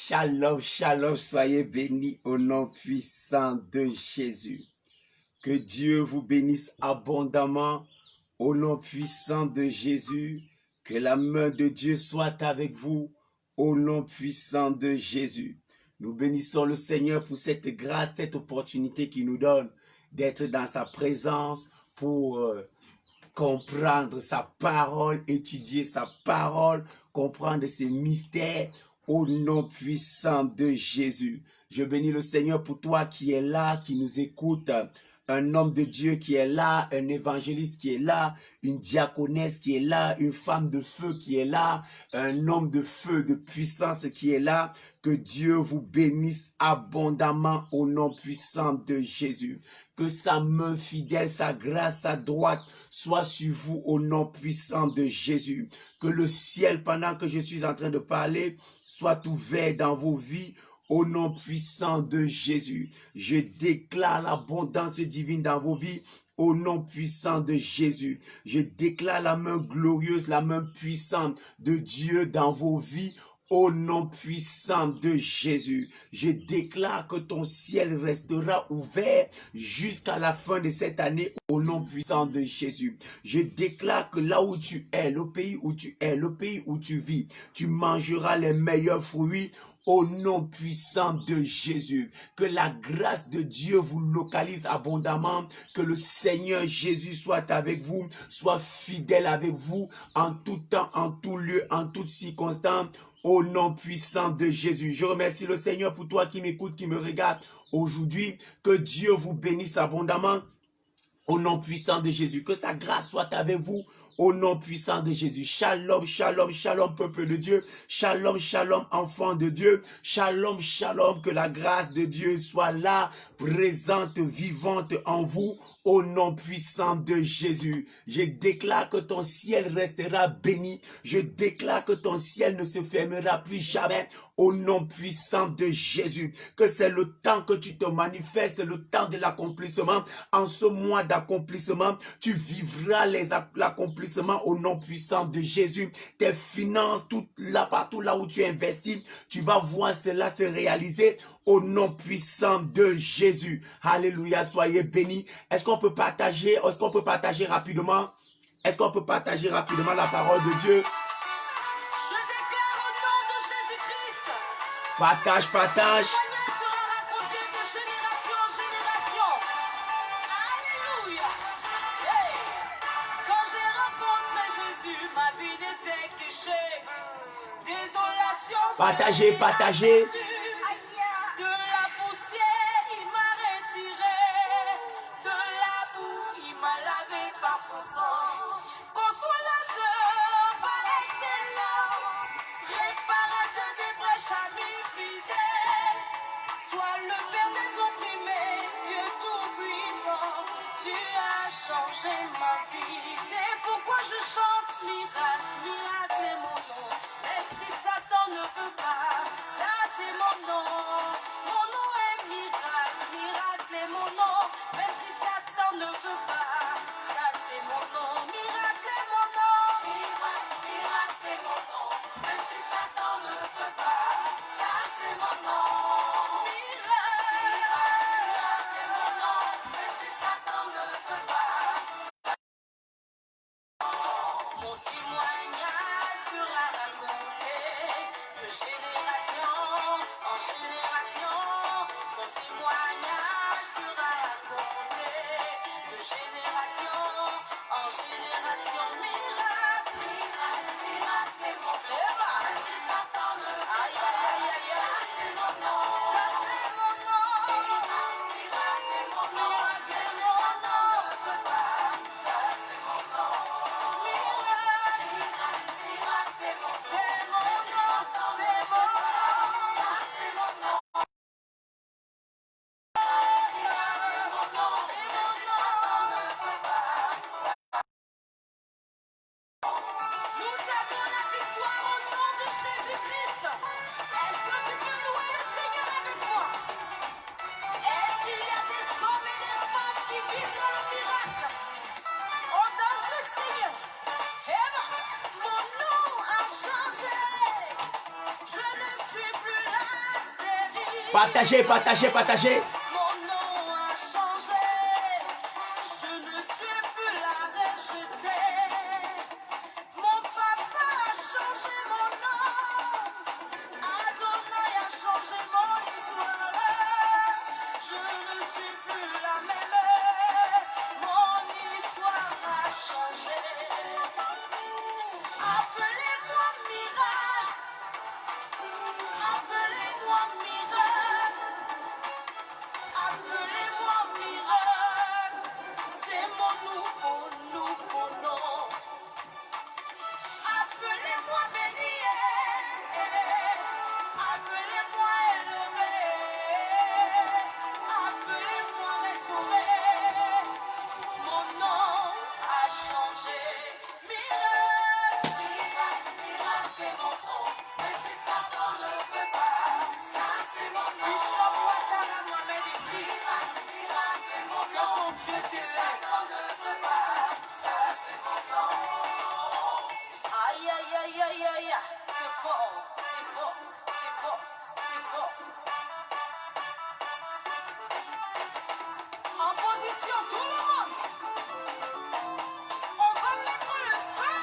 Shalom, shalom, soyez bénis au nom puissant de Jésus. Que Dieu vous bénisse abondamment au nom puissant de Jésus. Que la main de Dieu soit avec vous au nom puissant de Jésus. Nous bénissons le Seigneur pour cette grâce, cette opportunité qu'il nous donne d'être dans sa présence pour comprendre sa parole, étudier sa parole, comprendre ses mystères au nom puissant de Jésus. Je bénis le Seigneur pour toi qui est là, qui nous écoute, un homme de Dieu qui est là, un évangéliste qui est là, une diaconesse qui est là, une femme de feu qui est là, un homme de feu, de puissance qui est là. Que Dieu vous bénisse abondamment au nom puissant de Jésus. Que sa main fidèle, sa grâce, sa droite soit sur vous au nom puissant de Jésus. Que le ciel, pendant que je suis en train de parler, soit ouvert dans vos vies au nom puissant de Jésus. Je déclare l'abondance divine dans vos vies au nom puissant de Jésus. Je déclare la main glorieuse, la main puissante de Dieu dans vos vies au nom puissant de Jésus. Je déclare que ton ciel restera ouvert jusqu'à la fin de cette année au nom puissant de Jésus. Je déclare que là où tu es, le pays où tu es, le pays où tu vis, tu mangeras les meilleurs fruits au nom puissant de Jésus. Que la grâce de Dieu vous localise abondamment. Que le Seigneur Jésus soit avec vous, soit fidèle avec vous en tout temps, en tout lieu, en toute circonstance. Au nom puissant de Jésus. Je remercie le Seigneur pour toi qui m'écoute, qui me regarde aujourd'hui. Que Dieu vous bénisse abondamment. Au nom puissant de Jésus. Que sa grâce soit avec vous. Au nom puissant de Jésus. Shalom, shalom, shalom, peuple de Dieu. Shalom, shalom, enfant de Dieu. Shalom, shalom, que la grâce de Dieu soit là, présente, vivante en vous. Au nom puissant de Jésus. Je déclare que ton ciel restera béni. Je déclare que ton ciel ne se fermera plus jamais. Au nom puissant de Jésus. Que c'est le temps que tu te manifestes, le temps de l'accomplissement. En ce mois d'accomplissement, tu vivras l'accomplissement au nom puissant de Jésus. Tes finances, partout là où tu investis, tu vas voir cela se réaliser au nom puissant de Jésus. Alléluia, soyez bénis. Est-ce qu'on peut partager? Est-ce qu'on peut partager rapidement? Est-ce qu'on peut partager rapidement la parole de Dieu? Je déclare au nom de Jésus-Christ. Partage, partage. Le témoignage sera raconté de génération en génération. Alléluia. Hey. Quand j'ai rencontré Jésus, ma vie n'était qu'échec. Désolation. Partagez, partagez. De la poussière, il m'a retiré. De la boue, il m'a lavé par son sang. Consolateur par excellence, réparateur des brèches, ami fidèle. Toi le Père des opprimés, Dieu tout-puissant, tu as changé ma vie. C'est pourquoi je chante miracle, miracle est mon nom. Même si Satan ne veut pas, ça c'est mon nom. Mon nom est miracle, miracle est mon nom. Même si Satan ne veut pas, ça c'est mon nom. Miracle est mon nom. Miracle, miracle est mon nom. Même si Satan ne veut pas, ça c'est mon nom. Miracle, miracle est mon nom. Même si Satan ne veut pas. Partagez, partagez, partagez. Mon nom a changé. Je ne suis plus la rejetée. Mon papa a changé mon nom. Adonai a changé mon histoire. Je ne suis plus la même. Mon histoire a changé. Appelez-moi miracle. Appelez-moi miracle. Appelez-moi miracle. C'est mon nouveau nom. Appelez-moi béni. Appelez-moi élevé. Appelez-moi restauré. Mon nom a changé. Miracle, miracle, miracle est mon nom. Même si Satan ne veut pas, ça c'est mon nom. Bishop Ouattara Mohamed dit miracle, miracle est mon nom. Dieu t'aime. Satan ne veut pas, ça c'est mon nom. Aïe, aïe, aïe, aïe, aïe, aïe. C'est fort, c'est fort, c'est fort, c'est fort. En position, tout le monde. On va mettre le feu.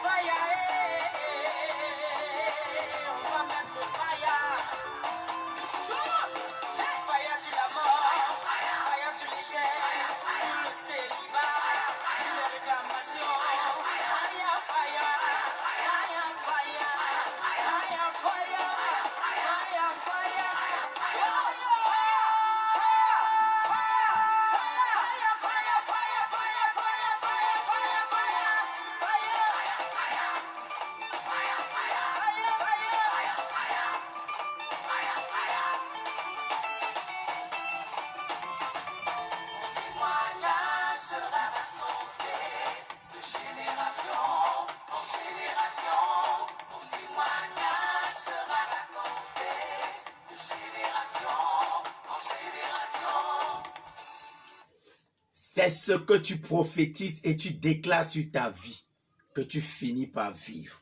Fire, on va mettre le fire. Tout le monde. Fire sur la mort. Fire sur les chaînes. Sur le célibat. Sur les réclamations. Fire, fire. Fire, fire. Fire, fire. Fire, fire. Témoignage sera raconté de génération en génération. Mon témoignage sera raconté de génération en génération. C'est ce que tu prophétises et tu déclares sur ta vie que tu finis par vivre.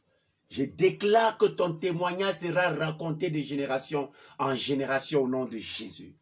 Je déclare que ton témoignage sera raconté de génération en génération au nom de Jésus.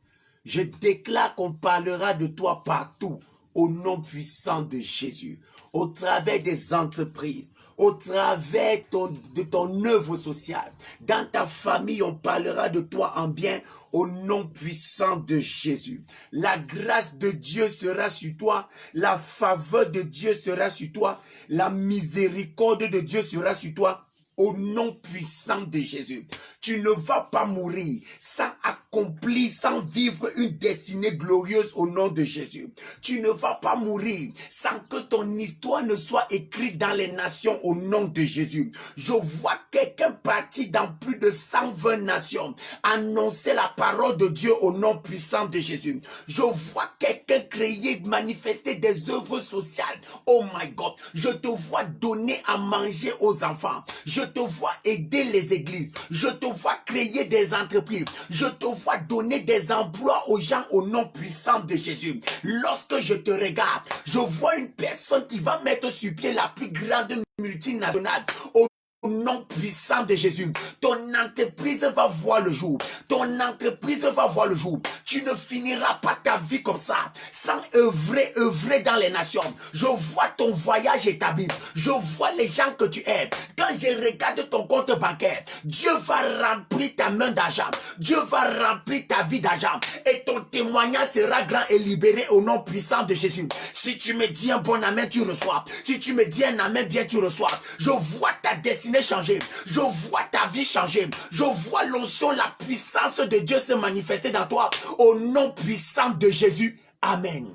Je déclare qu'on parlera de toi partout au nom puissant de Jésus, au travers des entreprises, au travers de ton œuvre sociale. Dans ta famille, on parlera de toi en bien au nom puissant de Jésus. La grâce de Dieu sera sur toi, la faveur de Dieu sera sur toi, la miséricorde de Dieu sera sur toi. Au nom puissant de Jésus, tu ne vas pas mourir sans accomplir, sans vivre une destinée glorieuse au nom de Jésus. Tu ne vas pas mourir sans que ton histoire ne soit écrite dans les nations au nom de Jésus. Je vois quelqu'un parti dans plus de 120 nations annoncer la parole de Dieu au nom puissant de Jésus. Je vois quelqu'un créer, manifester des œuvres sociales. Oh my God, je te vois donner à manger aux enfants. Je te vois aider les églises. Je te vois créer des entreprises. Je te vois donner des emplois aux gens au nom puissant de Jésus. Lorsque je te regarde, je vois une personne qui va mettre sur pied la plus grande multinationale au nom puissant de Jésus. Ton entreprise va voir le jour. Ton entreprise va voir le jour. Tu ne finiras pas ta vie comme ça, sans œuvrer dans les nations. Je vois ton voyage établi. Je vois les gens que tu aides. Quand je regarde ton compte bancaire, Dieu va remplir ta main d'argent. Dieu va remplir ta vie d'argent. Et ton témoignage sera grand et libéré au nom puissant de Jésus. Si tu me dis un bon amen, tu reçois. Si tu me dis un amen bien, tu reçois. Je vois ta destinée changer. Je vois ta vie changer. Je vois l'onction, la puissance de Dieu se manifester dans toi. Au nom puissant de Jésus. Amen.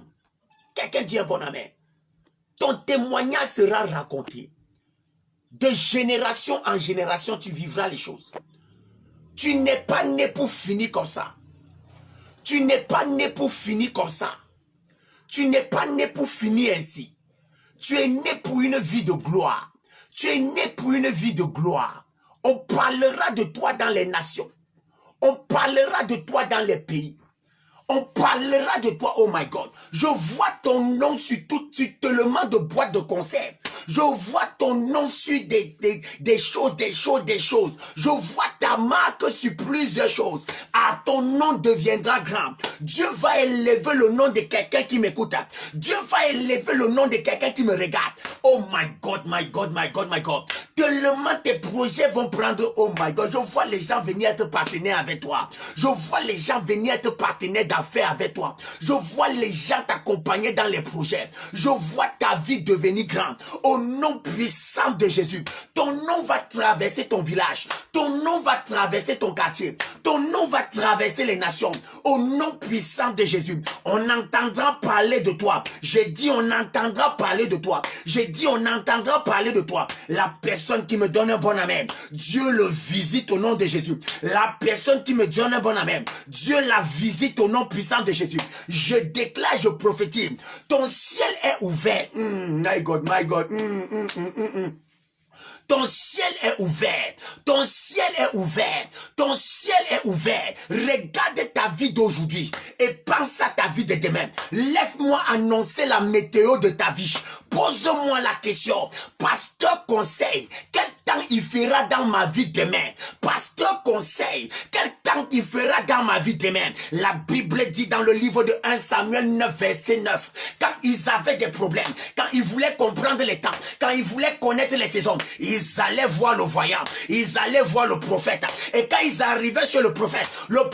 Quelqu'un dit un bon amen. Ton témoignage sera raconté. De génération en génération, tu vivras les choses. Tu n'es pas né pour finir comme ça. Tu n'es pas né pour finir comme ça. Tu n'es pas né pour finir ainsi. Tu es né pour une vie de gloire. Tu es né pour une vie de gloire. On parlera de toi dans les nations. On parlera de toi dans les pays. On parlera de toi, oh my God. Je vois ton nom sur tellement de boîtes de conserve. Je vois ton nom sur des choses. Je vois ta marque sur plusieurs choses. Ah, ton nom deviendra grand. Dieu va élever le nom de quelqu'un qui m'écoute. Dieu va élever le nom de quelqu'un qui me regarde. Oh my God, my God, my God, my God. Tellement tes projets vont prendre, oh my God. Je vois les gens venir être partenaires avec toi. Je vois les gens venir être partenaires d'affaires avec toi. Je vois les gens t'accompagner dans les projets. Je vois ta vie devenir grande. Au nom puissant de Jésus. Ton nom va traverser ton village. Ton nom va traverser ton quartier. Ton nom va traverser les nations. Au nom puissant de Jésus. On entendra parler de toi. J'ai dit on entendra parler de toi. J'ai dit on entendra parler de toi. La personne qui me donne un bon amen, Dieu le visite au nom de Jésus. La personne qui me donne un bon amen, Dieu la visite au nom puissant de Jésus. Je déclare, je prophétise. Ton ciel est ouvert. My God, my God. Ton ciel est ouvert. Ton ciel est ouvert. Ton ciel est ouvert. Regarde ta vie d'aujourd'hui et pense à ta vie de demain. Laisse-moi annoncer la météo de ta vie. Pose-moi la question. Pasteur Conseil, quel temps il fera dans ma vie demain? Pasteur Conseil, quel temps il fera dans ma vie demain? La Bible dit dans le livre de 1 Samuel 9, verset 9, quand ils avaient des problèmes, quand ils voulaient comprendre les temps, quand ils voulaient connaître les saisons, ils allaient voir le voyant, ils allaient voir le prophète. Et quand ils arrivaient sur le prophète leur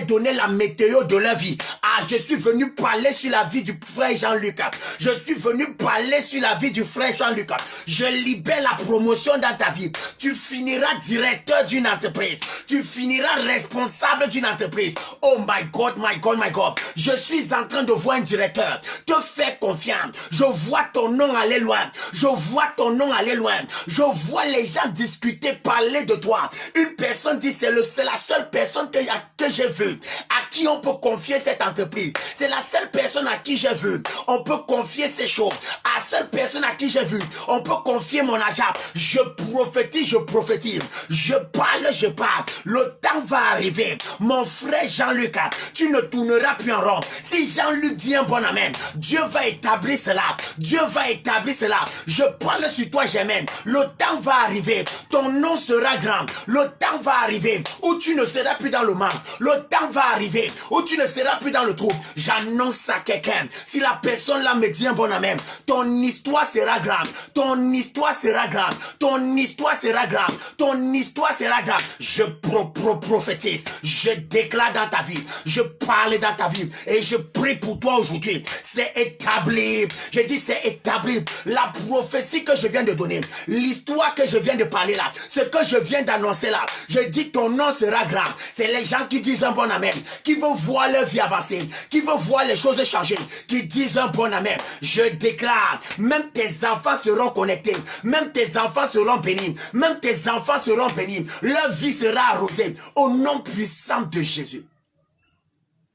donnait la météo de leur vie. Ah, je suis venu parler sur la vie du frère Jean-Luc. Je suis venu parler sur la vie du frère Jean-Luc. Je libère la promotion dans ta vie. Tu finiras directeur d'une entreprise. Tu finiras responsable d'une entreprise. Oh my God, my God, my God. Je suis en train de voir un directeur. Te fais confiance. Je vois ton nom aller loin. Je vois ton nom aller loin. Je vois les gens discuter, parler de toi. Une personne dit c'est la seule personne que j'ai vue, à qui on peut confier cette entreprise. C'est la seule personne à qui j'ai vu. On peut confier ces choses. À la seule personne à qui j'ai vu, on peut confier mon argent. Je prophétise, je prophétise. Je parle, je parle. Le temps va arriver. Mon frère Jean-Luc, tu ne tourneras plus en rond. Si Jean-Luc dit un bon amen, Dieu va établir cela. Dieu va établir cela. Je parle sur toi, j'aime. Le temps va arriver. Ton nom sera grand. Le temps va arriver où tu ne seras plus dans le manque. Le temps va arriver où tu ne seras plus dans le trou. J'annonce à quelqu'un. Si la personne là me dit un bon amen, ton histoire sera grande. Ton histoire sera grande. Ton histoire sera grande. Ton histoire sera grande. Je prophétise. Je déclare dans ta vie. Je parle dans ta vie. Et je prie pour toi aujourd'hui. C'est établi. Je dis c'est établi. La prophétie que je viens de donner. L'histoire que je viens de parler là. Ce que je viens d'annoncer là. Je dis ton nom sera grand. C'est les gens qui disent un bon amen. Qui veulent voir leur vie avancer. Qui veulent voir les choses changer. Qui disent un bon amen. Je déclare. Même tes enfants seront connectés. Même tes enfants seront bénis. Même tes enfants seront bénis. Leur vie sera arrosée. Au nom puissant de Jésus.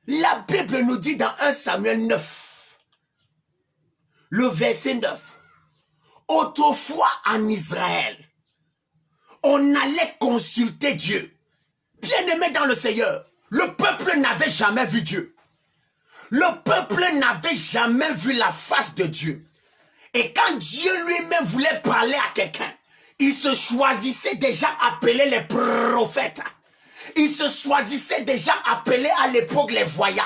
La Bible nous dit dans 1 Samuel 9. Le verset 9. Autrefois en Israël, on allait consulter Dieu. Bien-aimé dans le Seigneur, le peuple n'avait jamais vu Dieu. Le peuple n'avait jamais vu la face de Dieu. Et quand Dieu lui-même voulait parler à quelqu'un, il se choisissait déjà appeler les prophètes. Il se choisissait déjà appeler à l'époque les voyants.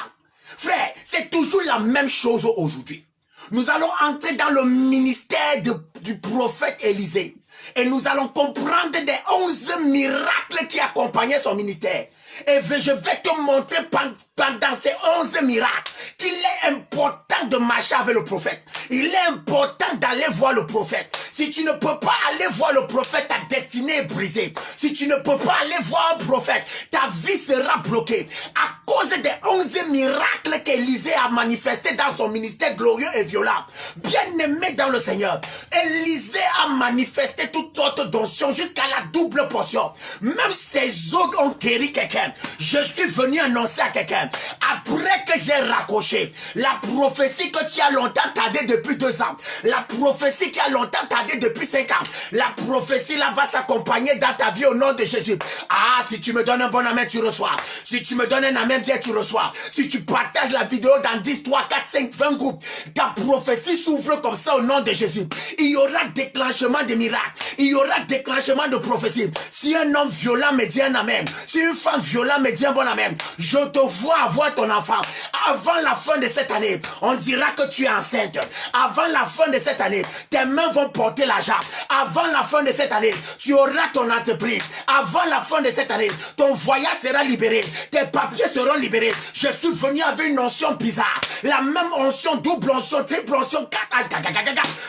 Frère, c'est toujours la même chose aujourd'hui. Nous allons entrer dans le ministère du prophète Élisée. Et nous allons comprendre des 11 miracles qui accompagnaient son ministère. Et je vais te montrer pendant ces 11 miracles qu'il est important de marcher avec le prophète. Il est important d'aller voir le prophète. Si tu ne peux pas aller voir le prophète, ta destinée est brisée. Si tu ne peux pas aller voir un prophète, ta vie sera bloquée. À cause des 11 miracles qu'Élisée a manifestés dans son ministère glorieux et violent. Bien-aimé dans le Seigneur, Élisée a manifesté toute sorte d'onction jusqu'à la double portion. Même ses os ont guéri quelqu'un. Je suis venu annoncer à quelqu'un, après que j'ai raccroché, la prophétie que tu as longtemps tardé depuis 2 ans, la prophétie qui a longtemps tardé depuis 5 ans, la prophétie là va s'accompagner dans ta vie au nom de Jésus. Ah, si tu me donnes un bon amen, tu reçois. Si tu me donnes un amen, toi-même viens, tu reçois. Si tu partages la vidéo dans 10, 3, 4, 5, 20 groupes, ta prophétie s'ouvre comme ça au nom de Jésus. Il y aura déclenchement de miracles. Il y aura déclenchement de prophétie. Si un homme violent me dit un amen, si une femme violente me dit un bon amen, je te vois avoir ton enfant. Avant la fin de cette année, on dira que tu es enceinte. Avant la fin de cette année, tes mains vont porter l'argent. Avant la fin de cette année, tu auras ton entreprise. Avant la fin de cette année, ton voyage sera libéré. Tes papiers seront libérés. Je suis venu avec une onction bizarre. La même onction, double onction, triple onction.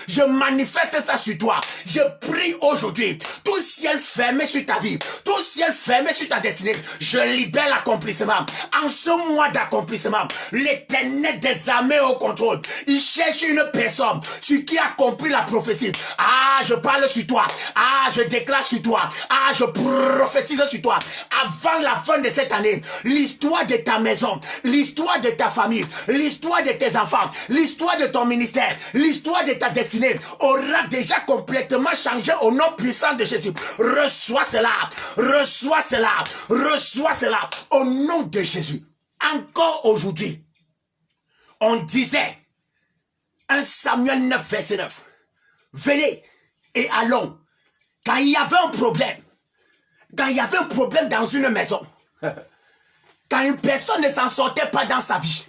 Je manifeste ça sur toi. Je prie aujourd'hui. Tout ciel fermé sur ta vie. Tout ciel fermé sur ta destinée. Je libère l'accomplissement. En ce mois d'accomplissement, l'Éternel des armées au contrôle. Il cherche une personne sur qui a compris la prophétie. Ah, je parle sur toi. Ah, je déclare sur toi. Ah, je prophétise sur toi. Avant la fin de cette année, l'histoire de ta maison, l'histoire de ta famille, l'histoire de tes enfants, l'histoire de ton ministère, l'histoire de ta destinée aura déjà complètement changé au nom puissant de Jésus. Reçois cela, reçois cela, reçois cela au nom de Jésus. Encore aujourd'hui, on disait 1 Samuel 9, verset 9. Venez et allons. Quand il y avait un problème, quand il y avait un problème dans une maison, quand une personne ne s'en sortait pas dans sa vie,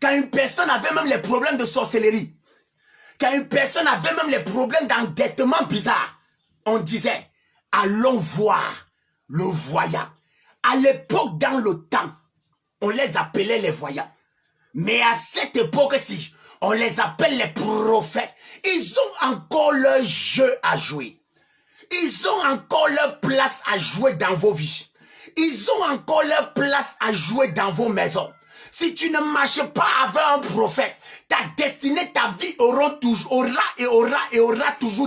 quand une personne avait même les problèmes de sorcellerie, quand une personne avait même les problèmes d'endettement bizarre, on disait, allons voir le voyant. À l'époque, dans le temps, on les appelait les voyants. Mais à cette époque-ci, on les appelle les prophètes. Ils ont encore leur jeu à jouer. Ils ont encore leur place à jouer dans vos vies. Ils ont encore leur place à jouer dans vos maisons. Si tu ne marches pas avec un prophète, ta destinée, ta vie aura toujours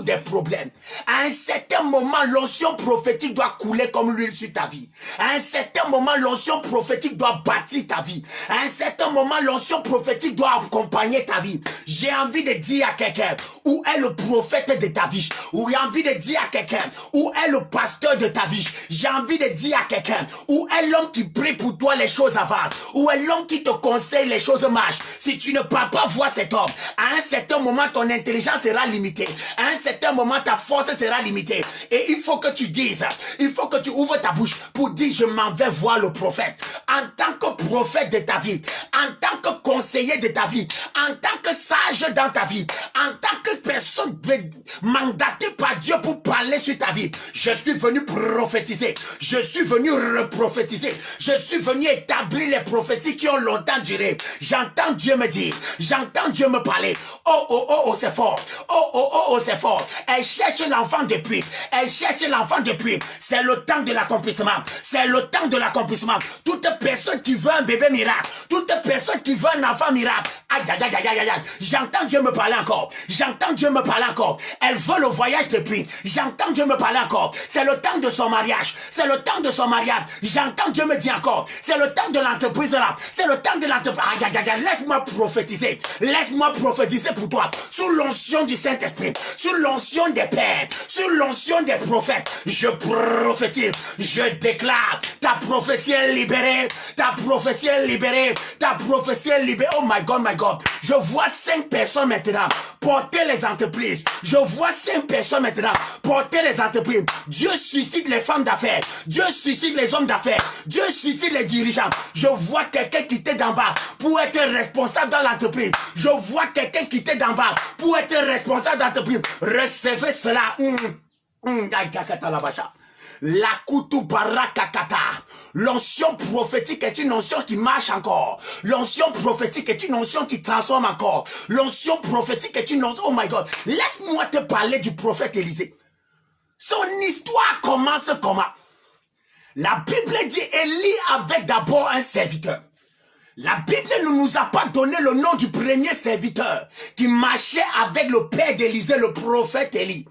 des problèmes. À un certain moment, l'onction prophétique doit couler comme l'huile sur ta vie. À un certain moment, l'onction prophétique doit bâtir ta vie. À un certain moment, l'onction prophétique doit accompagner ta vie. J'ai envie de dire à quelqu'un, où est le prophète de ta vie? Ou j'ai envie de dire à quelqu'un, où est le pasteur de ta vie? J'ai envie de dire à quelqu'un, où est l'homme qui prie pour toi, les choses avancent? Où est l'homme qui te conseille, les choses marchent? Si tu ne peux pas voir cet homme, à un certain moment, ton intelligence sera limitée. À un certain moment, ta force sera limitée. Et il faut que tu dises, il faut que tu ouvres ta bouche pour dire, je m'en vais voir le prophète. En tant que prophète de ta vie, en tant que conseiller de ta vie, en tant que sage dans ta vie, en tant que personne mandatée par Dieu pour parler sur ta vie, je suis venu prophétiser. Je suis venu reprophétiser. Je suis venu établir les prophéties qui ont longtemps duré. J'entends Dieu me dire, j'entends Dieu me parler. Oh, oh, oh, oh, c'est fort. Oh, oh, oh, oh, c'est fort. Elle cherche l'enfant depuis. Elle cherche l'enfant depuis. C'est le temps de l'accomplissement. C'est le temps de l'accomplissement. Toute personne qui veut un bébé miracle, toute personne qui veut un enfant miracle, aïe, aïe, aïe, aïe, aïe, aïe. J'entends Dieu me parler encore. J'entends Dieu me parler encore. Elle veut le voyage depuis. J'entends Dieu me parler encore. C'est le temps de son mariage. C'est le temps de son mariage. J'entends Dieu me dire encore. C'est le temps de l'entreprise là. C'est le temps de l'entreprise. Aïe, aïe, aïe, aïe. Laisse-moi prophétiser. Laisse-moi prophétiser pour toi. Sous l'onction du Saint-Esprit. Sous l'onction des pères. Sous l'onction des prophètes. Je prophétise. Je déclare. Ta prophétie est libérée. Ta prophétie est libérée. Ta prophétie est libérée. Oh my God, my God. Je vois 5 personnes maintenant porter les entreprises. Je vois 5 personnes maintenant porter les entreprises. Dieu suscite les femmes d'affaires. Dieu suscite les hommes d'affaires. Dieu suscite les dirigeants. Je vois quelqu'un qui était d'en bas pour être responsable dans l'entreprise. Je vois quelqu'un qui était d'en bas pour être responsable d'entreprise. Recevez cela. La kutu barakakata. L'onction prophétique est une onction qui marche encore. L'onction prophétique est une onction qui transforme encore. L'onction prophétique est une onction. Oh my God. Laisse-moi te parler du prophète Élisée. Son histoire commence comment? La Bible dit Élie avait d'abord un serviteur. La Bible ne nous a pas donné le nom du premier serviteur qui marchait avec le père d'Élisée, le prophète Élie.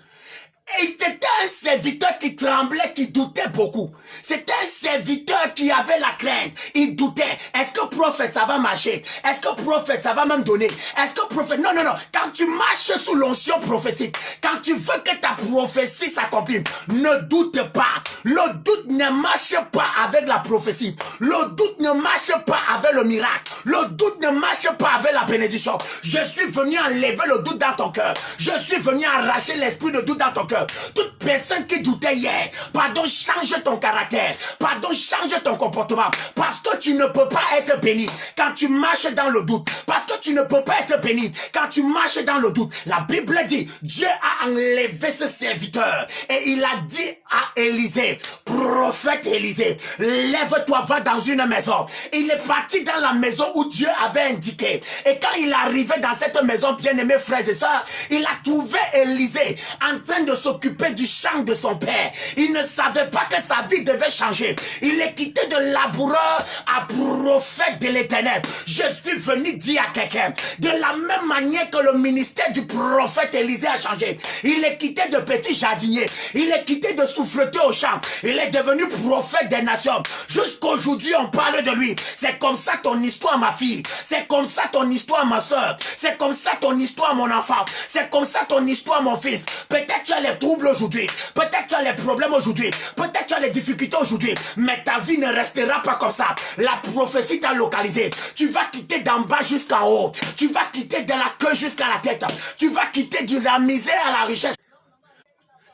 Et c'était un serviteur qui tremblait, qui doutait beaucoup. C'était un serviteur qui avait la crainte. Il doutait. Est-ce que prophète, ça va marcher? Est-ce que prophète, ça va même donner? Est-ce que prophète... Non, non, non. Quand tu marches sous l'onction prophétique, quand tu veux que ta prophétie s'accomplisse, ne doute pas. Le doute ne marche pas avec la prophétie. Le doute ne marche pas avec le miracle. Le doute ne marche pas avec la bénédiction. Je suis venu enlever le doute dans ton cœur. Je suis venu arracher l'esprit de doute dans ton cœur. Toute personne qui doutait hier, pardon, change ton caractère. Pardon, change ton comportement. Parce que tu ne peux pas être béni quand tu marches dans le doute. Parce que tu ne peux pas être béni quand tu marches dans le doute. La Bible dit, Dieu a enlevé ce serviteur. Et il a dit à Élisée, prophète Élisée, lève-toi, va dans une maison. Il est parti dans la maison où Dieu avait indiqué. Et quand il arrivait dans cette maison, bien-aimés frères et sœurs, il a trouvé Élisée en train de s'occuper du champ de son père. Il ne savait pas que sa vie devait changer. Il est quitté de laboureur à prophète de l'Éternel. Je suis venu dire à quelqu'un, de la même manière que le ministère du prophète Élisée a changé. Il est quitté de petit jardinier. Il est quitté de souffleteur au champ. Il est devenu prophète des nations. Jusqu'aujourd'hui, on parle de lui. C'est comme ça ton histoire, ma fille. C'est comme ça ton histoire, ma soeur. C'est comme ça ton histoire, mon enfant. C'est comme ça ton histoire, mon fils. Peut-être tu as les troubles aujourd'hui. Peut-être tu as les problèmes aujourd'hui. Peut-être tu as les difficultés aujourd'hui. Mais ta vie ne restera pas comme ça. La prophétie t'a localisé. Tu vas quitter d'en bas jusqu'en haut. Tu vas quitter de la queue jusqu'à la tête. Tu vas quitter de la misère à la richesse.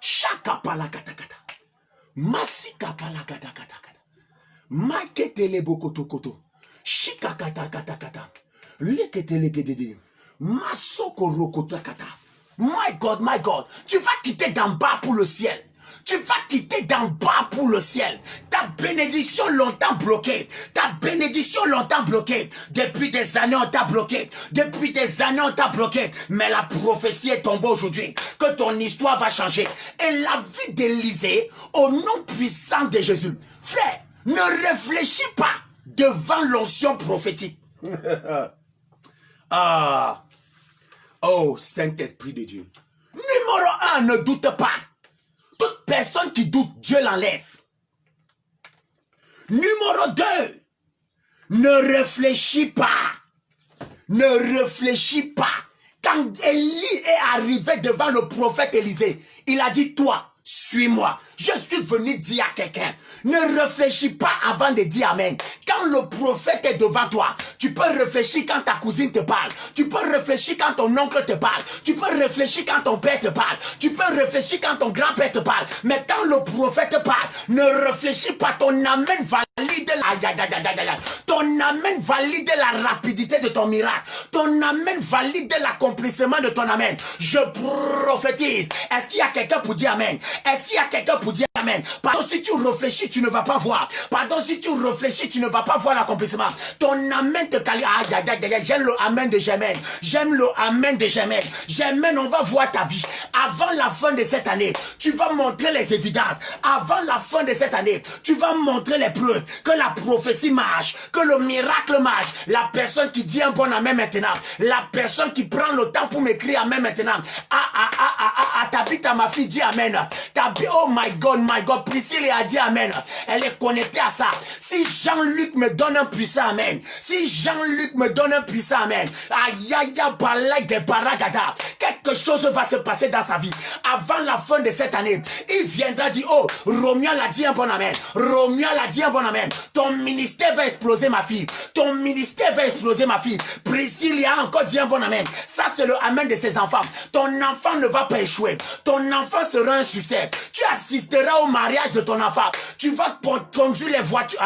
Shakapalakatakata. Masikapalakatakata. Maketele bokotokoto. Shikakatakatakata. Leketelegedede. Masokorokotakata. My God, tu vas quitter d'en bas pour le ciel. Tu vas quitter d'en bas pour le ciel. Ta bénédiction longtemps bloquée. Ta bénédiction longtemps bloquée. Depuis des années, on t'a bloqué. Depuis des années, on t'a bloqué. Mais la prophétie est tombée aujourd'hui. Que ton histoire va changer. Et la vie d'Élisée, au nom puissant de Jésus. Frère, ne réfléchis pas devant l'onction prophétique. Ah. Oh, Saint-Esprit de Dieu. Numéro 1, ne doute pas. Toute personne qui doute, Dieu l'enlève. Numéro 2, ne réfléchis pas. Ne réfléchis pas. Quand Élie est arrivé devant le prophète Élisée, il a dit, toi, suis-moi. Je suis venu dire à quelqu'un, ne réfléchis pas avant de dire Amen. Quand le prophète est devant toi, tu peux réfléchir quand ta cousine te parle. Tu peux réfléchir quand ton oncle te parle. Tu peux réfléchir quand ton père te parle. Tu peux réfléchir quand ton grand-père te parle. Mais quand le prophète parle, ne réfléchis pas. Ton Amen valide ton Amen valide la rapidité de ton miracle. Ton Amen valide l'accomplissement de ton Amen. Je prophétise. Est-ce qu'il y a quelqu'un pour dire Amen? Est-ce qu'il y a quelqu'un pour dire Amen? Pardon, si tu réfléchis, tu ne vas pas voir. Pardon, si tu réfléchis, tu ne vas pas voir l'accomplissement. Ton Amen te qualifie. J'aime le Amen de Germaine. J'aime le Amen de Germaine. Germaine, on va voir ta vie. Avant la fin de cette année, tu vas montrer les évidences. Avant la fin de cette année, tu vas montrer les preuves que la prophétie marche, que le miracle marche. La personne qui dit un bon Amen maintenant, la personne qui prend le temps pour m'écrire Amen maintenant. Tabitha, ma fille, dit Amen. Oh my God, Priscille a dit Amen. Elle est connectée à ça. Si Jean-Luc me donne un puissant Amen, si Jean-Luc me donne un puissant Amen, quelque chose va se passer dans sa vie. Avant la fin de cette année, il viendra dire, oh, Romuald a dit un bon Amen. Romuald a dit un bon Amen. Ton ministère va exploser, ma fille. Ton ministère va exploser, ma fille. Priscille a encore dit un bon Amen. Ça, c'est le Amen de ses enfants. Ton enfant ne va pas échouer. Ton enfant sera un succès. Tu assisteras au mariage de ton enfant. Tu vas conduire les voitures.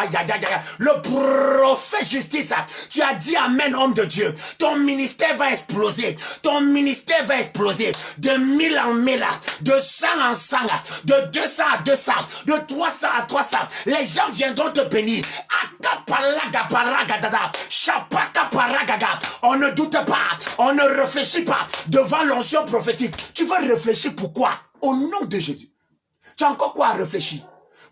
Le prophète justice, tu as dit Amen, homme de Dieu. Ton ministère va exploser. Ton ministère va exploser. De 1000 en 1000, de 100 en 100, de 200 à 200, de 300 à 300. Les gens viendront te bénir. On ne doute pas. On ne réfléchit pas devant l'onction prophétique. Tu veux réfléchir pourquoi? Au nom de Jésus. Tu as encore quoi à réfléchir?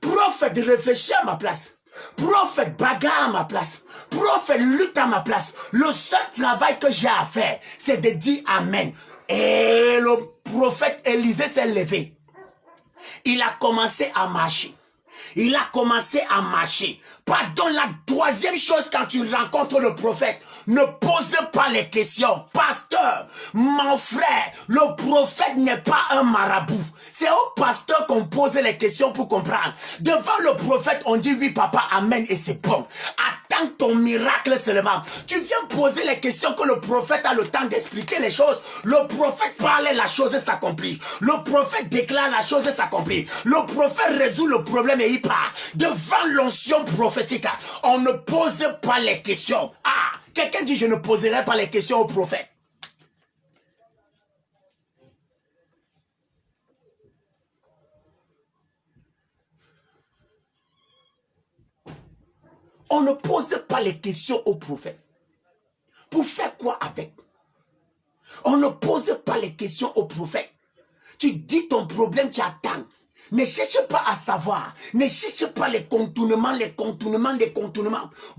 Prophète, réfléchis à ma place. Prophète, bagarre à ma place. Prophète, lutte à ma place. Le seul travail que j'ai à faire, c'est de dire Amen. Et le prophète Élisée s'est levé. il a commencé à marcher. Il a commencé à marcher. Pardon, la troisième chose quand tu rencontres le prophète, ne pose pas les questions. Pasteur, mon frère, le prophète n'est pas un marabout. C'est au pasteur qu'on pose les questions pour comprendre. Devant le prophète, on dit oui papa, amen et c'est bon. Attends ton miracle seulement. Tu viens poser les questions que le prophète a le temps d'expliquer les choses. Le prophète parle, la chose s'accomplit. Le prophète déclare, la chose s'accomplit. Le prophète résout le problème et il part. Devant l'onction prophétique, on ne pose pas les questions. Ah, quelqu'un dit je ne poserai pas les questions au prophète. On ne pose pas les questions au prophète. Pour faire quoi avec? On ne pose pas les questions au prophète. Tu dis ton problème, tu attends. Ne cherche pas à savoir. Ne cherche pas les contournements.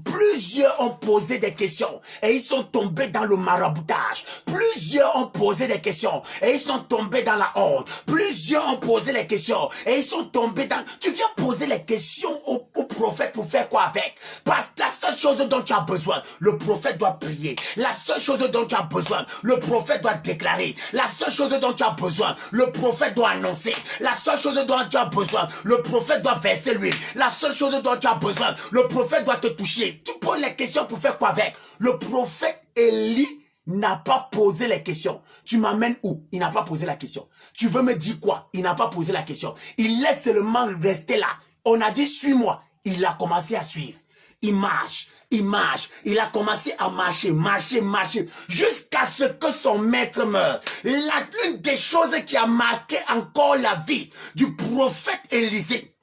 Plusieurs ont posé des questions et ils sont tombés dans le maraboutage. Plusieurs ont posé des questions et ils sont tombés dans la honte. Plusieurs ont posé les questions et ils sont tombés dans... Tu viens poser les questions au prophète pour faire quoi avec? Parce que la seule chose dont tu as besoin, le prophète doit prier. La seule chose dont tu as besoin, le prophète doit déclarer. La seule chose dont tu as besoin, le prophète doit annoncer. La seule chose dont tu as besoin, le prophète doit verser l'huile. La seule chose dont tu as besoin, le prophète doit te toucher. Tu poses les questions pour faire quoi avec? Le prophète Élie n'a pas posé les questions. Tu m'amènes où? Il n'a pas posé la question. Tu veux me dire quoi? Il n'a pas posé la question. Il laisse seulement rester là. On a dit suis-moi. Il a commencé à suivre. Il marche, il a commencé à marcher, jusqu'à ce que son maître meure. L'une des choses qui a marqué encore la vie du prophète Élisée,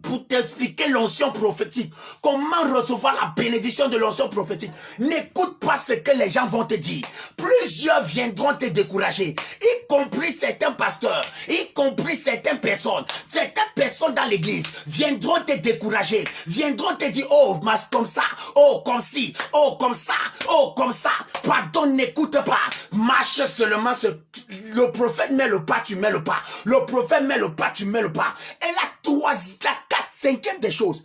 pour t'expliquer l'onction prophétique, comment recevoir la bénédiction de l'onction prophétique. N'écoute pas ce que les gens vont te dire. Plusieurs viendront te décourager, y compris certains pasteurs, y compris certaines personnes dans l'église viendront te décourager, viendront te dire, oh, mas comme ça, oh, comme ci, oh, comme ça, oh, comme ça. Pardon, n'écoute pas. Marche seulement. Le prophète met le pas, tu mets le pas. Le prophète met le pas, tu mets le pas. Et cinquième des choses,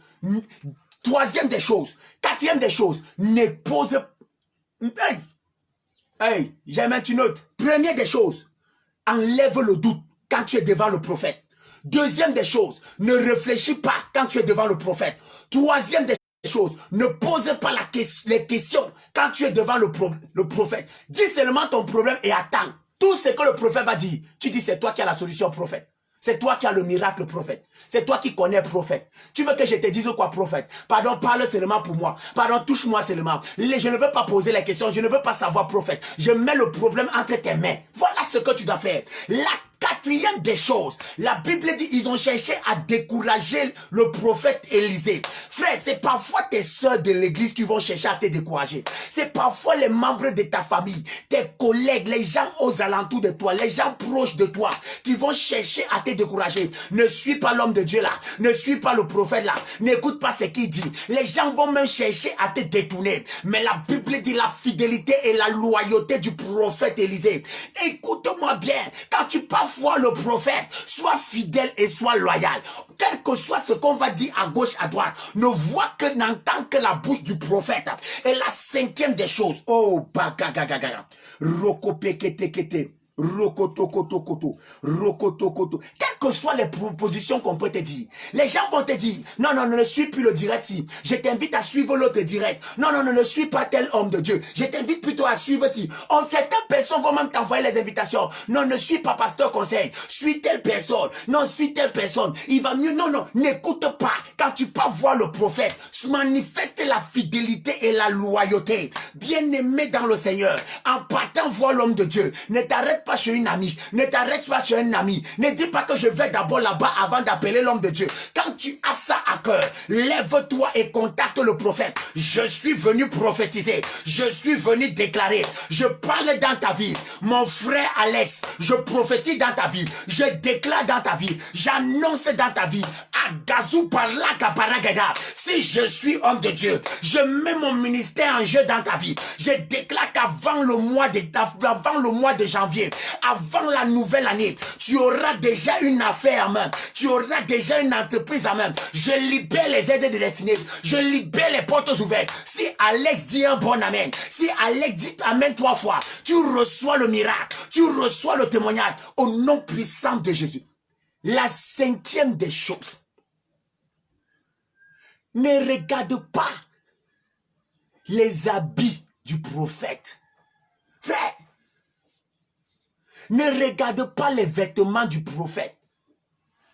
troisième des choses, quatrième des choses, ne pose... Hey, j'ai mis une note. Première des choses, enlève le doute quand tu es devant le prophète. Deuxième des choses, ne réfléchis pas quand tu es devant le prophète. Troisième des choses, ne pose pas les questions quand tu es devant le prophète. Dis seulement ton problème et attends. Tout ce que le prophète va dire, tu dis c'est toi qui as la solution, prophète. C'est toi qui as le miracle, prophète. C'est toi qui connais, prophète. Tu veux que je te dise quoi, prophète? Pardon, parle seulement pour moi. Pardon, touche-moi seulement. Je ne veux pas poser les questions. Je ne veux pas savoir, prophète. Je mets le problème entre tes mains. Voilà ce que tu dois faire. La quatrième des choses, la Bible dit, ils ont cherché à décourager le prophète Élisée. Frère, c'est parfois tes soeurs de l'église qui vont chercher à te décourager. C'est parfois les membres de ta famille, tes collègues, les gens aux alentours de toi, les gens proches de toi, qui vont chercher à te décourager. Ne suis pas l'homme de Dieu là. Ne suis pas le prophète là. N'écoute pas ce qu'il dit. Les gens vont même chercher à te détourner. Mais la Bible dit la fidélité et la loyauté du prophète Élisée. Écoute-moi bien. Quand tu parles voir le prophète, sois fidèle et sois loyal. Quel que soit ce qu'on va dire à gauche, à droite, ne vois que, n'entends que la bouche du prophète. Et la cinquième des choses, oh, bagagagaga, rokopeketekete. Rokotokotokoto, rokotokoto. Quelles que soient les propositions qu'on peut te dire, les gens vont te dire, non, non, ne suis plus le direct si. Je t'invite à suivre l'autre direct. Non, non, ne suis pas tel homme de Dieu. Je t'invite plutôt à suivre si. Certaines personnes vont même t'envoyer les invitations. Non, ne suis pas pasteur conseil. Suis telle personne. Non, suis telle personne. Il va mieux. Non, non, n'écoute pas. Quand tu pars voir le prophète, manifeste la fidélité et la loyauté. Bien-aimé dans le Seigneur, en partant voir l'homme de Dieu, ne t'arrête pas chez une amie, ne t'arrête pas chez un ami, ne dis pas que je vais d'abord là-bas avant d'appeler l'homme de Dieu. Quand tu as ça à cœur, lève-toi et contacte le prophète. Je suis venu prophétiser, je suis venu déclarer, je parle dans ta vie, mon frère Alex, je prophétise dans ta vie, je déclare dans ta vie, j'annonce dans ta vie, Agazou parla kaparagada. Si je suis homme de Dieu, je mets mon ministère en jeu dans ta vie, je déclare qu'avant le mois de janvier, Avant la nouvelle année, tu auras déjà une affaire en main. Tu auras déjà une entreprise en main. Je libère les aides de destinée. Je libère les portes ouvertes. Si Alex dit un bon amen, si Alex dit amen 3 fois, tu reçois le miracle. Tu reçois le témoignage au nom puissant de Jésus. La 5e des choses. Ne regarde pas les habits du prophète. Frère, ne regarde pas les vêtements du prophète.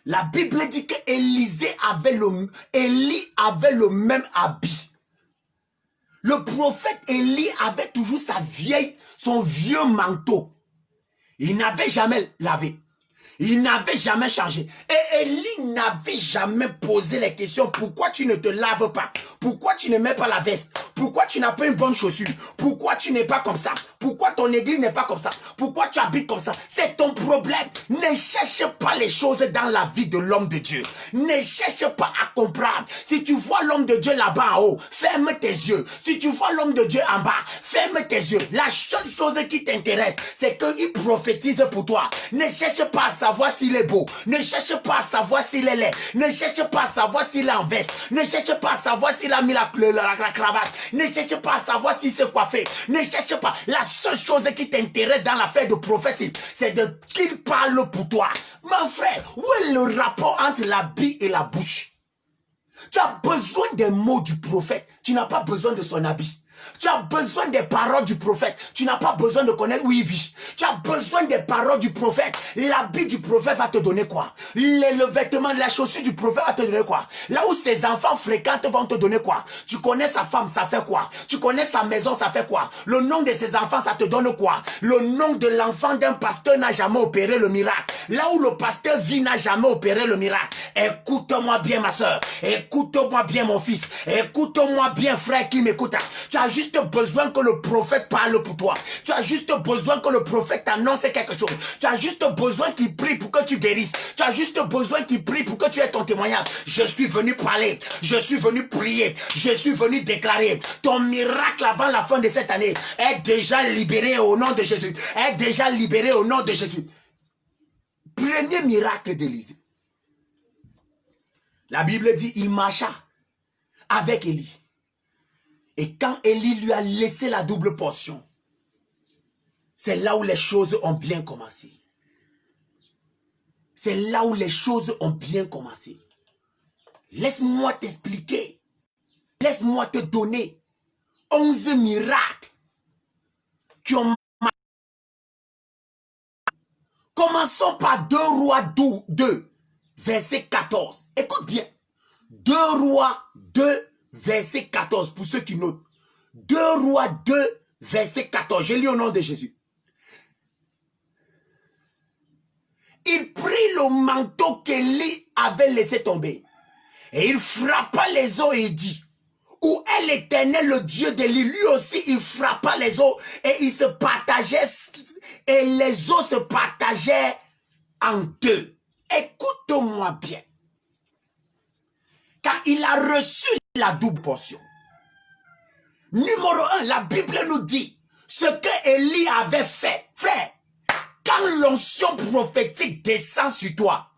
La Bible dit que Élie avait le même habit. Le prophète Élie avait toujours son vieux manteau. Il n'avait jamais lavé. Il n'avait jamais changé. Et Élie n'avait jamais posé les questions. Pourquoi tu ne te laves pas? Pourquoi tu ne mets pas la veste? Pourquoi tu n'as pas une bonne chaussure? Pourquoi tu n'es pas comme ça? Pourquoi ton église n'est pas comme ça? Pourquoi tu habites comme ça? C'est ton problème. Ne cherche pas les choses dans la vie de l'homme de Dieu. Ne cherche pas à comprendre. Si tu vois l'homme de Dieu là-bas en haut, ferme tes yeux. Si tu vois l'homme de Dieu en bas, ferme tes yeux. La seule chose qui t'intéresse, c'est qu'il prophétise pour toi. Ne cherche pas à savoir s'il est beau. Ne cherche pas à savoir s'il est laid. Ne cherche pas à savoir s'il est en veste. Ne cherche pas à savoir s'il a mis la cravate. Ne cherche pas à savoir s'il s'est coiffé. Ne cherche pas. La seule chose qui t'intéresse dans l'affaire de prophétie, c'est qu'il parle pour toi. Mon frère, où est le rapport entre l'habit et la bouche? Tu as besoin des mots du prophète. Tu n'as pas besoin de son habit. Tu as besoin des paroles du prophète. Tu n'as pas besoin de connaître où il vit. Tu as besoin des paroles du prophète. L'habit du prophète va te donner quoi? Le vêtement, la chaussure du prophète va te donner quoi? Là où ses enfants fréquentent vont te donner quoi? Tu connais sa femme, ça fait quoi? Tu connais sa maison, ça fait quoi? Le nom de ses enfants, ça te donne quoi? Le nom de l'enfant d'un pasteur n'a jamais opéré le miracle. Là où le pasteur vit n'a jamais opéré le miracle. Écoute-moi bien ma soeur. Écoute-moi bien mon fils. Écoute-moi bien frère qui m'écoute. Tu as juste besoin que le prophète parle pour toi. Tu as juste besoin que le prophète annonce quelque chose. Tu as juste besoin qu'il prie pour que tu guérisses. Tu as juste besoin qu'il prie pour que tu aies ton témoignage. Je suis venu parler. Je suis venu prier. Je suis venu déclarer. Ton miracle avant la fin de cette année est déjà libéré au nom de Jésus. Est déjà libéré au nom de Jésus. Premier miracle d'Élisée. La Bible dit, il marcha avec Élie. Et quand Élie lui a laissé la double portion, c'est là où les choses ont bien commencé. C'est là où les choses ont bien commencé. Laisse-moi t'expliquer. Laisse-moi te donner 11 miracles qui ont marché. Commençons par 2 Rois 2, verset 14. Écoute bien. 2 Rois 2, verset 14, pour ceux qui notent. 2 Rois 2, verset 14. Je lis au nom de Jésus. Il prit le manteau qu'Élie avait laissé tomber. Et il frappa les eaux et dit, où est l'Éternel, le Dieu d'Élie? Lui aussi, il frappa les eaux et il se partageait, et les eaux se partageaient en deux. Écoute-moi bien. Quand il a reçu la double portion. Numéro 1, la Bible nous dit ce que Élie avait fait. Frère, quand l'onction prophétique descend sur toi,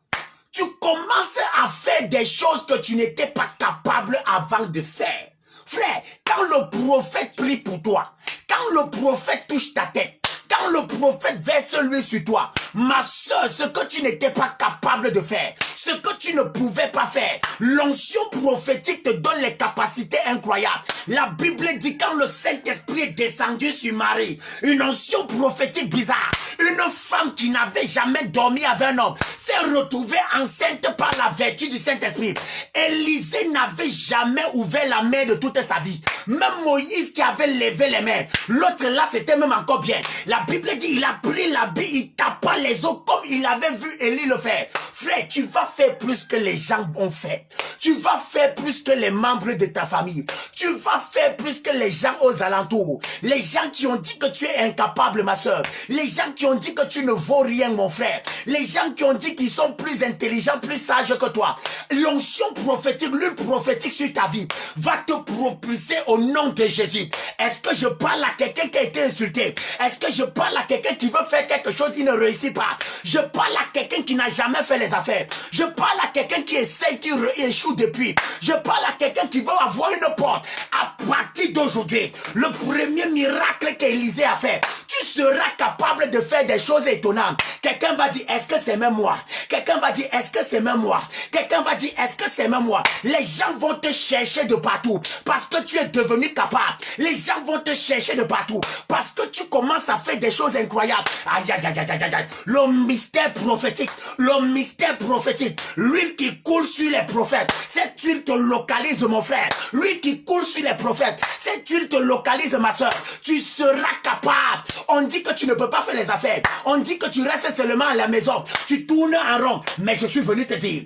tu commences à faire des choses que tu n'étais pas capable avant de faire. Frère, quand le prophète prie pour toi, quand le prophète touche ta tête, quand le prophète verse lui sur toi, ma soeur, ce que tu n'étais pas capable de faire, ce que tu ne pouvais pas faire, l'onction prophétique te donne les capacités incroyables. La Bible dit quand le Saint-Esprit est descendu sur Marie, une onction prophétique bizarre, une femme qui n'avait jamais dormi avec un homme, s'est retrouvée enceinte par la vertu du Saint-Esprit. Élisée n'avait jamais ouvert la main de toute sa vie. Même Moïse qui avait levé les mains, l'autre là c'était même encore bien. La Bible dit il a pris l'habit, il tapa les eaux comme il avait vu Élie le faire. Frère, tu vas faire plus que les gens vont faire. Tu vas faire plus que les membres de ta famille. Tu vas faire plus que les gens aux alentours. Les gens qui ont dit que tu es incapable, ma soeur. Les gens qui ont dit que tu ne vaux rien, mon frère. Les gens qui ont dit qu'ils sont plus intelligents, plus sages que toi. L'onction prophétique, l'huile prophétique sur ta vie va te propulser au au nom de Jésus. Est-ce que je parle à quelqu'un qui a été insulté? Est-ce que je parle à quelqu'un qui veut faire quelque chose, il ne réussit pas? Je parle à quelqu'un qui n'a jamais fait les affaires. Je parle à quelqu'un qui essaye, qui échoue depuis. Je parle à quelqu'un qui veut avoir une porte. À partir d'aujourd'hui, le premier miracle qu'Élisée a fait, tu seras capable de faire des choses étonnantes. Quelqu'un va dire, est-ce que c'est même moi? Quelqu'un va dire, est-ce que c'est même moi? Quelqu'un va dire, est-ce que c'est même moi? Les gens vont te chercher de partout parce que tu es devenu capable. Les gens vont te chercher de partout parce que tu commences à faire des choses incroyables. Aïe, aïe, aïe, aïe, aïe, aïe. Le mystère prophétique, l'huile qui coule sur les prophètes, cette huile te localise mon frère. L'huile qui coule sur les prophètes, cette huile te localise ma soeur. Tu seras capable. On dit que tu ne peux pas faire les affaires. On dit que tu restes seulement à la maison. Tu tournes en rond. Mais je suis venu te dire,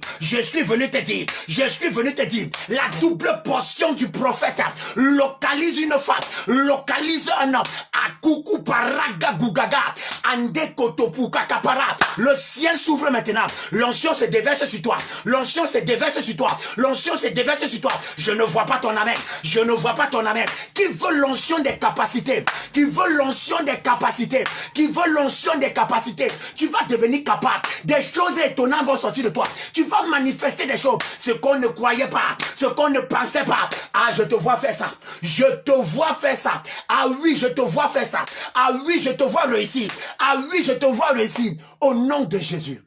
la double portion du prophète localise une femme, localise un homme. Akuku paraga gugaga, ande kotopuka kapara. Le ciel s'ouvre maintenant. L'onction se déverse sur toi. L'onction se déverse sur toi. L'onction se déverse sur toi. Je ne vois pas ton amen. Je ne vois pas ton amen. Qui veut l'onction des capacités? Qui veut l'onction des capacités? Qui veut l'onction des capacités? Tu vas devenir capable. Des choses étonnantes vont sortir de toi. Tu vas manifester des choses. Ce qu'on ne croyait pas. Ce qu'on ne pensait pas. Ah, je te vois faire ça. Je te vois faire ça. Ah oui, je te vois faire ça. Ah oui, je te vois réussir. Ah oui, je te vois réussir. Au nom de Jésus.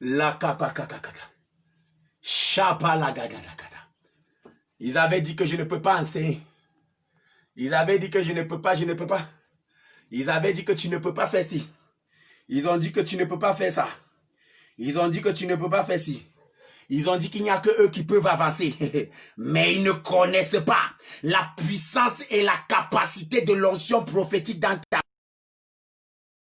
La kakakakaka. Chapa la gagadakata. Ils avaient dit que je ne peux pas enseigner. Ils avaient dit que je ne peux pas. Ils avaient dit que tu ne peux pas faire ci. Ils ont dit que tu ne peux pas faire ça. Ils ont dit que tu ne peux pas faire ci. Ils ont dit qu'il n'y a que eux qui peuvent avancer. Mais ils ne connaissent pas la puissance et la capacité de l'onction prophétique dans ta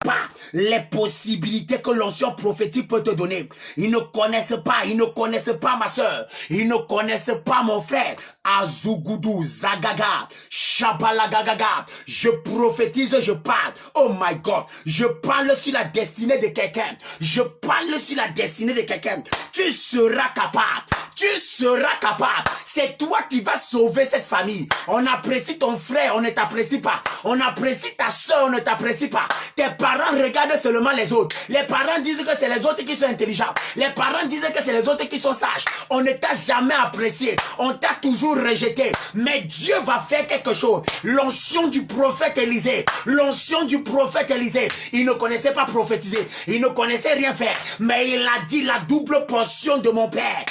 pas les possibilités que l'onction prophétique peut te donner. Ils ne connaissent pas ma soeur. Ils ne connaissent pas mon frère. Azugudu, Zagaga, Shabalagagaga. Je prophétise, je parle. Oh my God. Je parle sur la destinée de quelqu'un. Je parle sur la destinée de quelqu'un. Tu seras capable. Tu seras capable. C'est toi qui vas sauver cette famille. On apprécie ton frère, on ne t'apprécie pas. On apprécie ta soeur, on ne t'apprécie pas. Tes parents regardent seulement les autres. Les parents disent que c'est les autres qui sont intelligents. Les parents disent que c'est les autres qui sont sages. On ne t'a jamais apprécié. On t'a toujours rejeté. Mais Dieu va faire quelque chose. L'onction du prophète Élisée. L'onction du prophète Élisée. Il ne connaissait pas prophétiser. Il ne connaissait rien faire. Mais il a dit la double portion de mon père.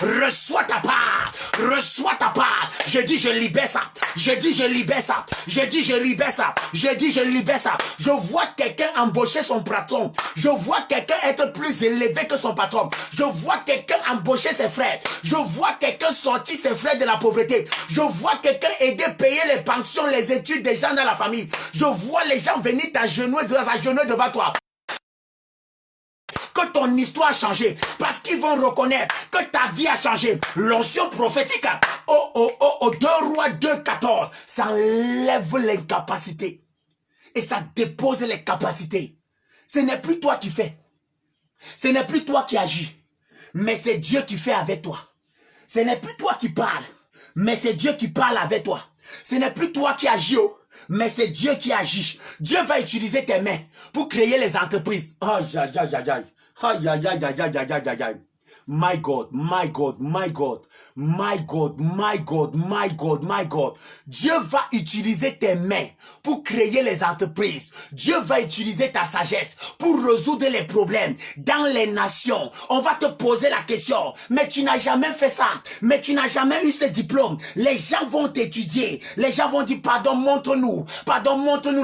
Reçois ta part. Reçois ta part. Je dis je libère ça. Je dis je libère ça. Je dis je libère ça. Je dis je libère ça. Je vois quelqu'un embaucher son patron. Je vois quelqu'un être plus élevé que son patron. Je vois quelqu'un embaucher ses frères. Je vois quelqu'un sortir ses frères de la pauvreté. Je vois quelqu'un aider payer les pensions, les études des gens dans la famille. Je vois les gens venir t'agenouiller devant toi. Que ton histoire a changé. Parce qu'ils vont reconnaître que ta vie a changé. L'onction prophétique. 2 Rois 2,14. Ça enlève l'incapacité. Et ça dépose les capacités. Ce n'est plus toi qui fais. Ce n'est plus toi qui agis. Mais c'est Dieu qui fait avec toi. Ce n'est plus toi qui parles. Mais c'est Dieu qui parle avec toi. Ce n'est plus toi qui agis. Mais c'est Dieu qui agit. Dieu va utiliser tes mains pour créer les entreprises. Aïe, aïe, aïe, aïe, aïe. Aïe, aïe, aïe, aïe, aïe, aïe, aïe, aïe. My God, my God, my God, my God, my God, my God, my God. Dieu va utiliser tes mains pour créer les entreprises. Dieu va utiliser ta sagesse pour résoudre les problèmes dans les nations. On va te poser la question, mais tu n'as jamais fait ça, mais tu n'as jamais eu ce diplôme. Les gens vont t'étudier. Les gens vont dire, pardon, montre-nous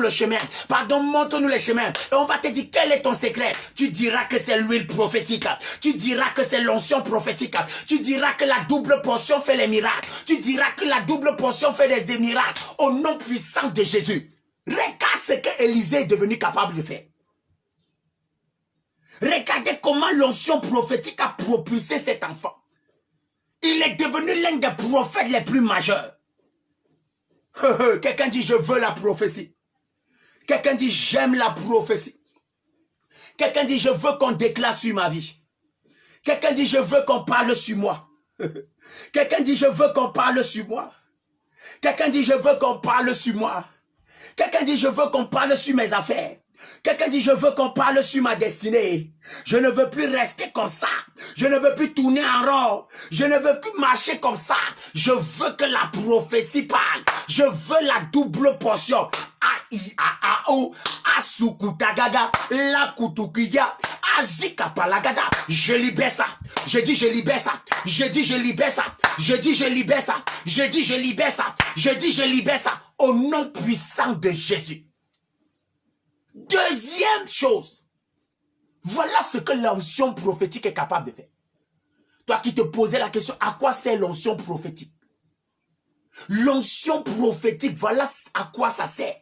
le chemin. Pardon, montre-nous le chemin. Et on va te dire, quel est ton secret? Tu diras que c'est l'huile prophétique. Tu diras que c'est l'onction prophétique. Tu diras que la double portion fait les miracles. Tu diras que la double portion fait des miracles. Au nom puissant de Jésus. Regarde ce que Élisée est devenu capable de faire. Regardez comment l'onction prophétique a propulsé cet enfant. Il est devenu l'un des prophètes les plus majeurs. Quelqu'un dit, je veux la prophétie. Quelqu'un dit, j'aime la prophétie. Quelqu'un dit, je veux qu'on déclare sur ma vie. Quelqu'un dit, je veux qu'on parle sur moi. Quelqu'un dit, je veux qu'on parle sur moi. Quelqu'un dit, je veux qu'on parle sur moi. Quelqu'un dit, je veux qu'on parle sur mes affaires. Quelqu'un dit, je veux qu'on parle sur ma destinée. Je ne veux plus rester comme ça. Je ne veux plus tourner en rond. Je ne veux plus marcher comme ça. Je veux que la prophétie parle. Je veux la double portion. A-I-A-A-O, Asukutagaga, la kutukiya, Azikapalagada. Je libère ça. Je dis, je libère ça. Je dis, je libère ça. Je dis, je libère ça. Je dis, je libère ça. Je dis, je libère ça. Au nom puissant de Jésus. Deuxième chose, voilà ce que l'onction prophétique est capable de faire. Toi qui te posais la question, à quoi sert l'onction prophétique? L'onction prophétique, voilà à quoi ça sert.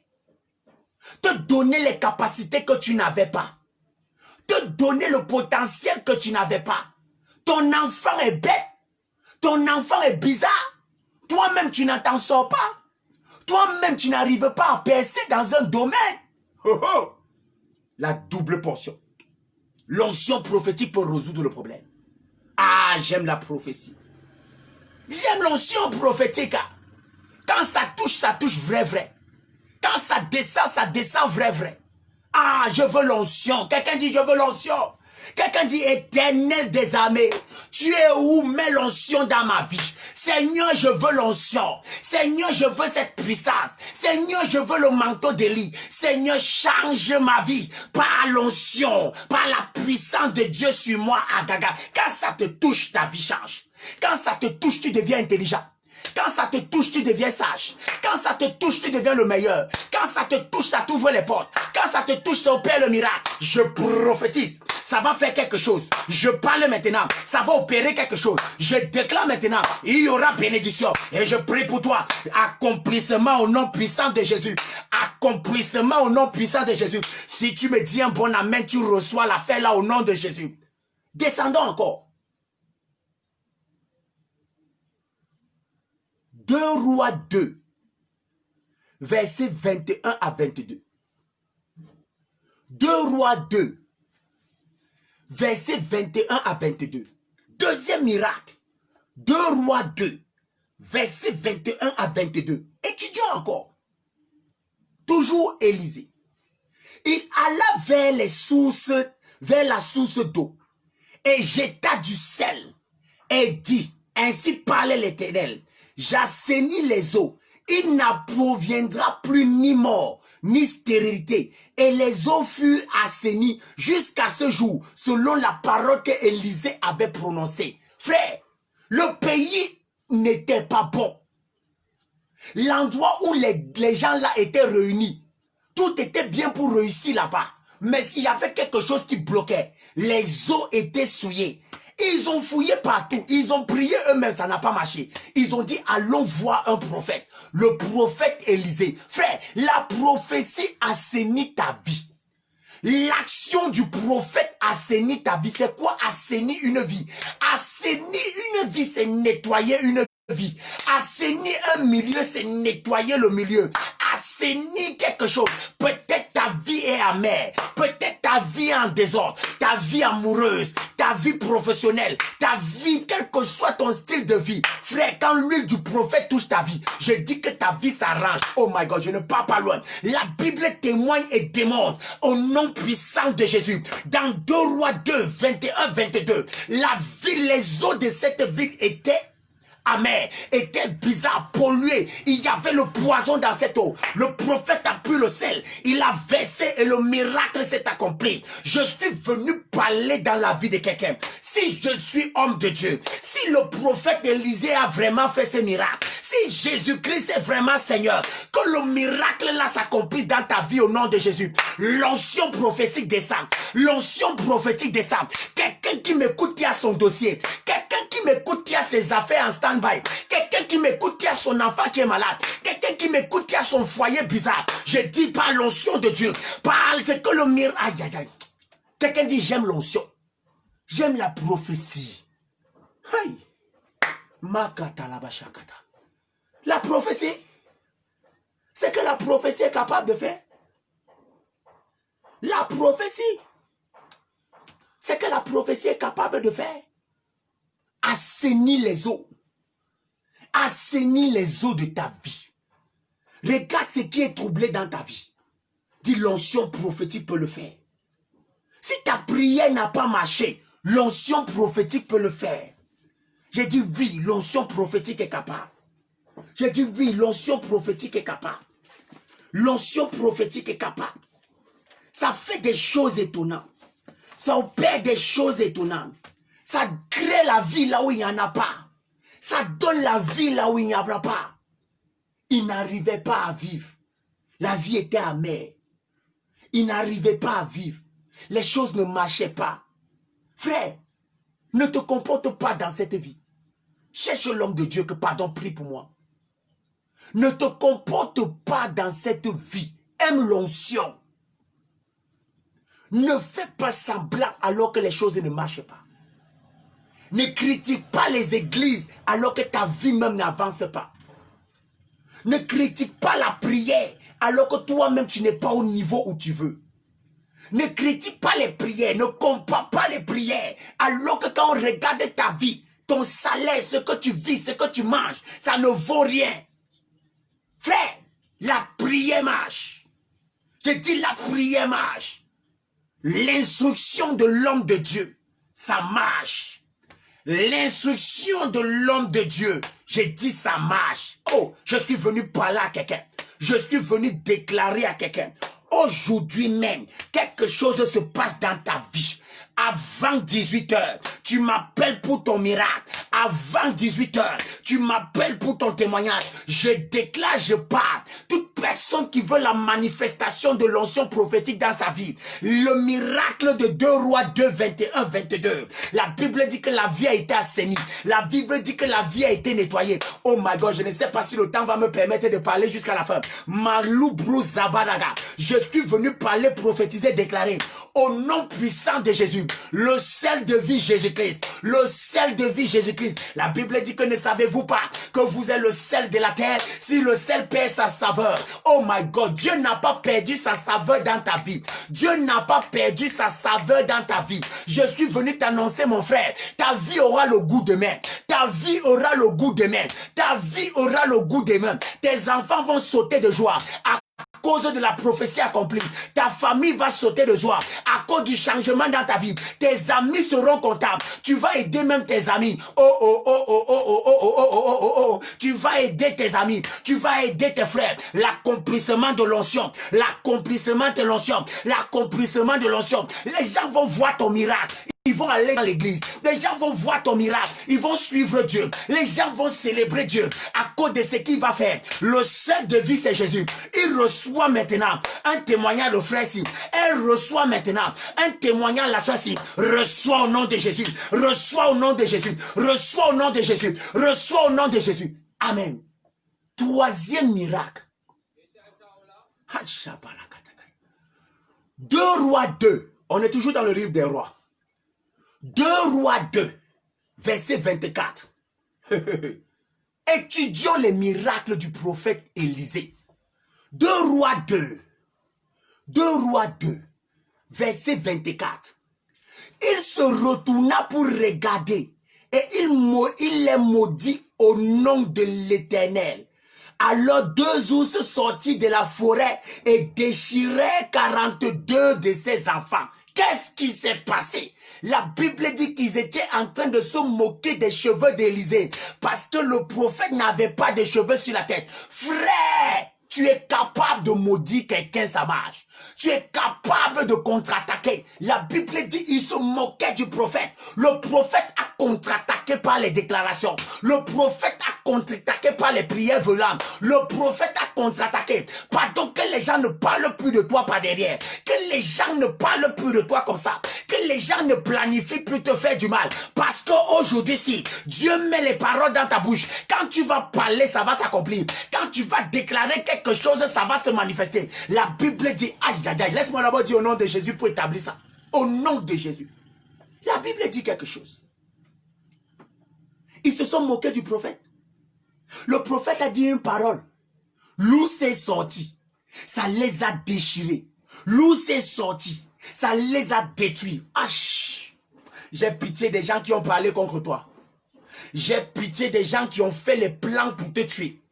Te donner les capacités que tu n'avais pas. Te donner le potentiel que tu n'avais pas. Ton enfant est bête. Ton enfant est bizarre. Toi-même, tu n'en sors pas. Toi-même, tu n'arrives pas à percer dans un domaine. Oh oh. La double portion. L'onction prophétique pour résoudre le problème. Ah, j'aime la prophétie. J'aime l'onction prophétique. Quand ça touche vrai. Quand ça descend vrai. Ah, je veux l'onction. Quelqu'un dit, je veux l'onction. Quelqu'un dit, Éternel des armées, tu es où? Mets l'onction dans ma vie. Seigneur, je veux l'onction. Seigneur, je veux cette puissance. Seigneur, je veux le manteau d'Élie. Seigneur, change ma vie par l'onction, par la puissance de Dieu sur moi, Agaga. Quand ça te touche, ta vie change. Quand ça te touche, tu deviens intelligent. Quand ça te touche, tu deviens sage. Quand ça te touche, tu deviens le meilleur. Quand ça te touche, ça t'ouvre les portes. Quand ça te touche, ça opère le miracle. Je prophétise. Ça va faire quelque chose. Je parle maintenant. Ça va opérer quelque chose. Je déclare maintenant. Il y aura bénédiction. Et je prie pour toi. Accomplissement au nom puissant de Jésus. Accomplissement au nom puissant de Jésus. Si tu me dis un bon amen, tu reçois l'affaire là au nom de Jésus. Descendons encore. 2 Rois 2, versets 21 à 22. 2 Rois 2, versets 21 à 22. Deuxième miracle. 2 Rois 2, versets 21 à 22. Étudions encore. Toujours Élisée. Il alla vers les sources, vers la source d'eau, et jeta du sel, et dit, ainsi parlait l'Éternel. J'assainis les eaux, il n'approviendra plus ni mort, ni stérilité. Et les eaux furent assainies jusqu'à ce jour, selon la parole que Élisée avait prononcée. Frère, le pays n'était pas bon. L'endroit où les gens là étaient réunis, tout était bien pour réussir là-bas. Mais il y avait quelque chose qui bloquait. Les eaux étaient souillées. Ils ont fouillé partout. Ils ont prié eux-mêmes, ça n'a pas marché. Ils ont dit, allons voir un prophète. Le prophète Élisée. Frère, la prophétie assainit ta vie. L'action du prophète assainit ta vie. C'est quoi assainir une vie? Assainir une vie, c'est nettoyer une vie. Assainir un milieu, c'est nettoyer le milieu. Assainir quelque chose. Peut-être ta vie est amère. Peut-être ta vie est en désordre. Ta vie amoureuse. Ta vie professionnelle. Ta vie, quel que soit ton style de vie. Frère, quand l'huile du prophète touche ta vie, je dis que ta vie s'arrange. Oh my God, je ne pars pas loin. La Bible témoigne et démontre au nom puissant de Jésus. Dans 2 Rois 2, 21, 22, la ville, les eaux de cette ville étaient amère, était bizarre, pollué. Il y avait le poison dans cette eau. Le prophète a pris le sel, il a versé et le miracle s'est accompli. Je suis venu parler dans la vie de quelqu'un. Si je suis homme de Dieu, si le prophète Élisée a vraiment fait ce miracle, si Jésus-Christ est vraiment Seigneur, que le miracle là s'accomplisse dans ta vie au nom de Jésus. L'onction prophétique descend. L'onction prophétique descend. Quelqu'un qui m'écoute qui a son dossier. Quelqu'un qui m'écoute qui a ses affaires en stand-by. Quelqu'un qui m'écoute qui a son enfant qui est malade. Quelqu'un qui m'écoute qui a son foyer bizarre. Je dis par l'onction de Dieu. Par c'est que le miracle. Aïe, aïe, aïe. Quelqu'un dit j'aime l'onction. J'aime la prophétie. Aïe. Makata la bachakata. La prophétie. C'est que la prophétie est capable de faire. La prophétie. C'est que la prophétie est capable de faire. Assainir les eaux. Assainir les eaux de ta vie. Regarde ce qui est troublé dans ta vie. Dis, l'onction prophétique peut le faire. Si ta prière n'a pas marché, l'onction prophétique peut le faire. J'ai dit oui, l'onction prophétique est capable. J'ai dit oui, l'onction prophétique est capable. L'onction prophétique est capable. Ça fait des choses étonnantes. Ça opère des choses étonnantes. Ça crée la vie là où il n'y en a pas. Ça donne la vie là où il n'y en a pas. Il n'arrivait pas à vivre. La vie était amère. Il n'arrivait pas à vivre. Les choses ne marchaient pas. Frère, ne te comporte pas dans cette vie. Cherche l'homme de Dieu que pardon, prie pour moi. Ne te comporte pas dans cette vie. Aime l'onction. Ne fais pas semblant alors que les choses ne marchent pas. Ne critique pas les églises alors que ta vie même n'avance pas. Ne critique pas la prière alors que toi-même tu n'es pas au niveau où tu veux. Ne critique pas les prières, ne compare pas les prières alors que quand on regarde ta vie, ton salaire, ce que tu vis, ce que tu manges, ça ne vaut rien. Frère, la prière marche. Je dis la prière marche. L'instruction de l'homme de Dieu, ça marche. L'instruction de l'homme de Dieu, j'ai dit ça marche. Oh, je suis venu parler à quelqu'un. Je suis venu déclarer à quelqu'un. Aujourd'hui même, quelque chose se passe dans ta vie. Avant 18h, tu m'appelles pour ton miracle. Avant 18h, tu m'appelles pour ton témoignage. Je déclare, je parle. Toute personne qui veut la manifestation de l'onction prophétique dans sa vie. Le miracle de 2 Rois 2, 21, 22. La Bible dit que la vie a été assainie. La Bible dit que la vie a été nettoyée. Oh my God, je ne sais pas si le temps va me permettre de parler jusqu'à la fin. Malou Brou Zabaraga. Je suis venu parler, prophétiser, déclarer. Au nom puissant de Jésus, le sel de vie Jésus-Christ, le sel de vie Jésus-Christ. La Bible dit que ne savez-vous pas que vous êtes le sel de la terre si le sel perd sa saveur. Oh my God, Dieu n'a pas perdu sa saveur dans ta vie. Dieu n'a pas perdu sa saveur dans ta vie. Je suis venu t'annoncer mon frère, ta vie aura le goût de même. Ta vie aura le goût de même. Ta vie aura le goût de même. Tes enfants vont sauter de joie. À cause de la prophétie accomplie, ta famille va sauter de joie à cause du changement dans ta vie. Tes amis seront comptables. Tu vas aider même tes amis. Tu vas aider tes amis. Tu vas aider tes frères. L'accomplissement de l'onction. L'accomplissement de l'onction. L'accomplissement de l'onction. Les gens vont voir ton miracle. Ils vont aller dans l'église. Les gens vont voir ton miracle. Ils vont suivre Dieu. Les gens vont célébrer Dieu à cause de ce qu'il va faire. Le sel de vie, c'est Jésus. Il reçoit maintenant un témoignage de frère-ci. Elle reçoit maintenant un témoignage de la soeur-ci. Reçois au nom de Jésus. Reçois au nom de Jésus. Reçois au nom de Jésus. Reçois au nom de Jésus. Amen. Troisième miracle. 2 Rois 2. On est toujours dans le livre des rois. 2 Rois 2, verset 24. Étudions les miracles du prophète Élisée. 2 Rois 2. 2 Rois 2, verset 24. Il se retourna pour regarder et il les maudit au nom de l'Éternel. Alors 2 ours sortirent de la forêt et déchirèrent 42 de ses enfants. Qu'est-ce qui s'est passé? La Bible dit qu'ils étaient en train de se moquer des cheveux d'Élisée parce que le prophète n'avait pas de cheveux sur la tête. Frère, tu es capable de maudire quelqu'un, ça marche. Tu es capable de contre-attaquer. La Bible dit qu'ils se moquaient du prophète. Le prophète a contre-attaqué par les déclarations. Le prophète a contre-attaqué par les prières violentes. Le prophète a contre-attaqué. Pardon, que les gens ne parlent plus de toi par derrière. Que les gens ne parlent plus de toi comme ça. Que les gens ne planifient plus te faire du mal. Parce qu'aujourd'hui, si Dieu met les paroles dans ta bouche, quand tu vas parler, ça va s'accomplir. Quand tu vas déclarer quelque chose, ça va se manifester. La Bible dit, aïe, aïe, aïe, laisse-moi d'abord dire au nom de Jésus pour établir ça. Au nom de Jésus. La Bible dit quelque chose. Ils se sont moqués du prophète. Le prophète a dit une parole. Loup s'est sorti. Ça les a déchirés. Loup s'est sorti. Ça les a détruits. Ach. J'ai pitié des gens qui ont parlé contre toi. J'ai pitié des gens qui ont fait les plans pour te tuer.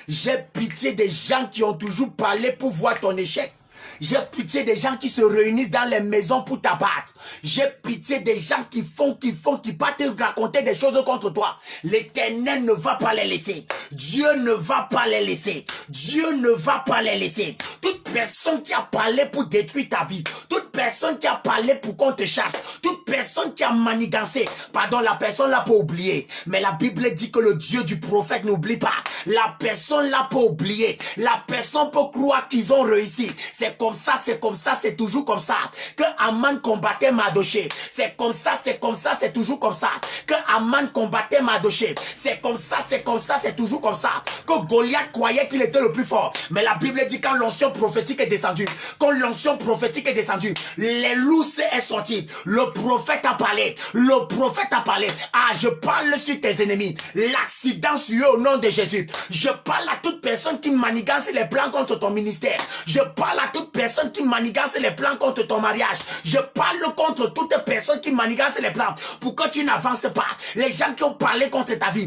J'ai pitié des gens qui ont toujours parlé pour voir ton échec. J'ai pitié des gens qui se réunissent dans les maisons pour t'abattre. J'ai pitié des gens qui partent te raconter des choses contre toi. L'Éternel ne va pas les laisser. Dieu ne va pas les laisser. Dieu ne va pas les laisser. Toute personne qui a parlé pour détruire ta vie, toute personne qui a parlé pour qu'on te chasse, toute personne qui a manigancé, pardon, la personne l'a pas oublié. Mais la Bible dit que le Dieu du prophète n'oublie pas. La personne l'a pas oublié. La personne peut croire qu'ils ont réussi. C'est comme ça, c'est toujours comme ça. Que Aman combattait Mardochée. C'est comme ça, c'est toujours comme ça. Que Aman combattait Mardochée. C'est comme ça, c'est toujours comme ça. Que Goliath croyait qu'il était le plus fort. Mais la Bible dit quand l'onction prophétique est descendue, quand l'onction prophétique est descendue, les loups est sorti. Le prophète a parlé. Le prophète a parlé. Ah, je parle sur tes ennemis. L'accident sur eux au nom de Jésus. Je parle à toute personne qui manigance les plans contre ton ministère. Je parle à toute personne qui manigance les plans contre ton mariage. Je parle contre toute personne qui manigance les plans pour que tu n'avances pas. Les gens qui ont parlé contre ta vie.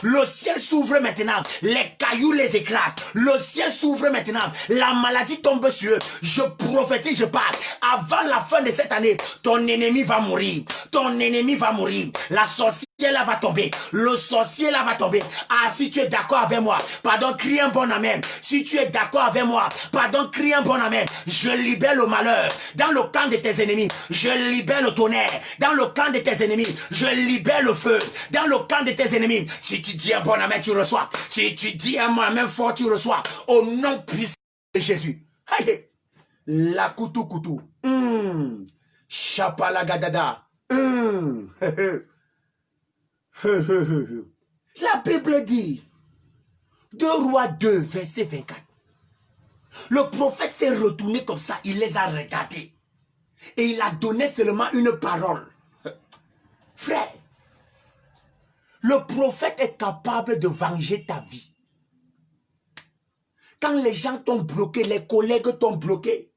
Le ciel s'ouvre maintenant. Les cailloux les écrasent. Le ciel s'ouvre maintenant. La maladie tombe sur eux. Je prophétise, je parle. Avant la fin de cette année, ton ennemi va mourir. Ton ennemi va mourir. La sorcière là va tomber. Le sorcier là va tomber. Ah, si tu es d'accord avec moi, pardon, crie un bon amen. Si tu es d'accord avec moi, pardon, crie un bon amen. Je libère le malheur dans le camp de tes ennemis. Je libère le tonnerre dans le camp de tes ennemis. Je libère le feu dans le camp de tes ennemis. Si tu dis un bon amen, tu reçois. Si tu dis un bon amen fort, tu reçois. Au nom puissant de Jésus. Allez. La koutou koutou. Chapalagadada. La Bible dit, 2 Rois 2, verset 24. Le prophète s'est retourné comme ça, il les a regardés. Et il a donné seulement une parole. Frère, le prophète est capable de venger ta vie. Quand les gens t'ont bloqué, les collègues t'ont bloqué,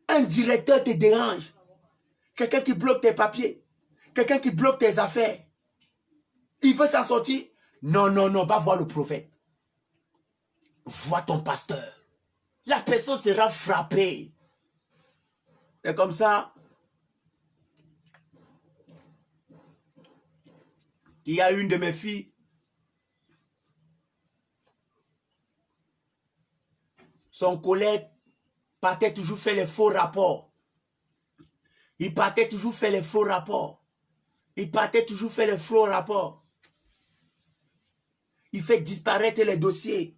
un directeur te dérange, quelqu'un qui bloque tes papiers, quelqu'un qui bloque tes affaires, il veut s'en sortir. Non, non, non, va voir le prophète. Vois ton pasteur. La personne sera frappée. Et comme ça, il y a une de mes filles, son collègue partait toujours faire les faux rapports. Il partait toujours faire les faux rapports. Il partait toujours faire les faux rapports. Il fait disparaître les dossiers.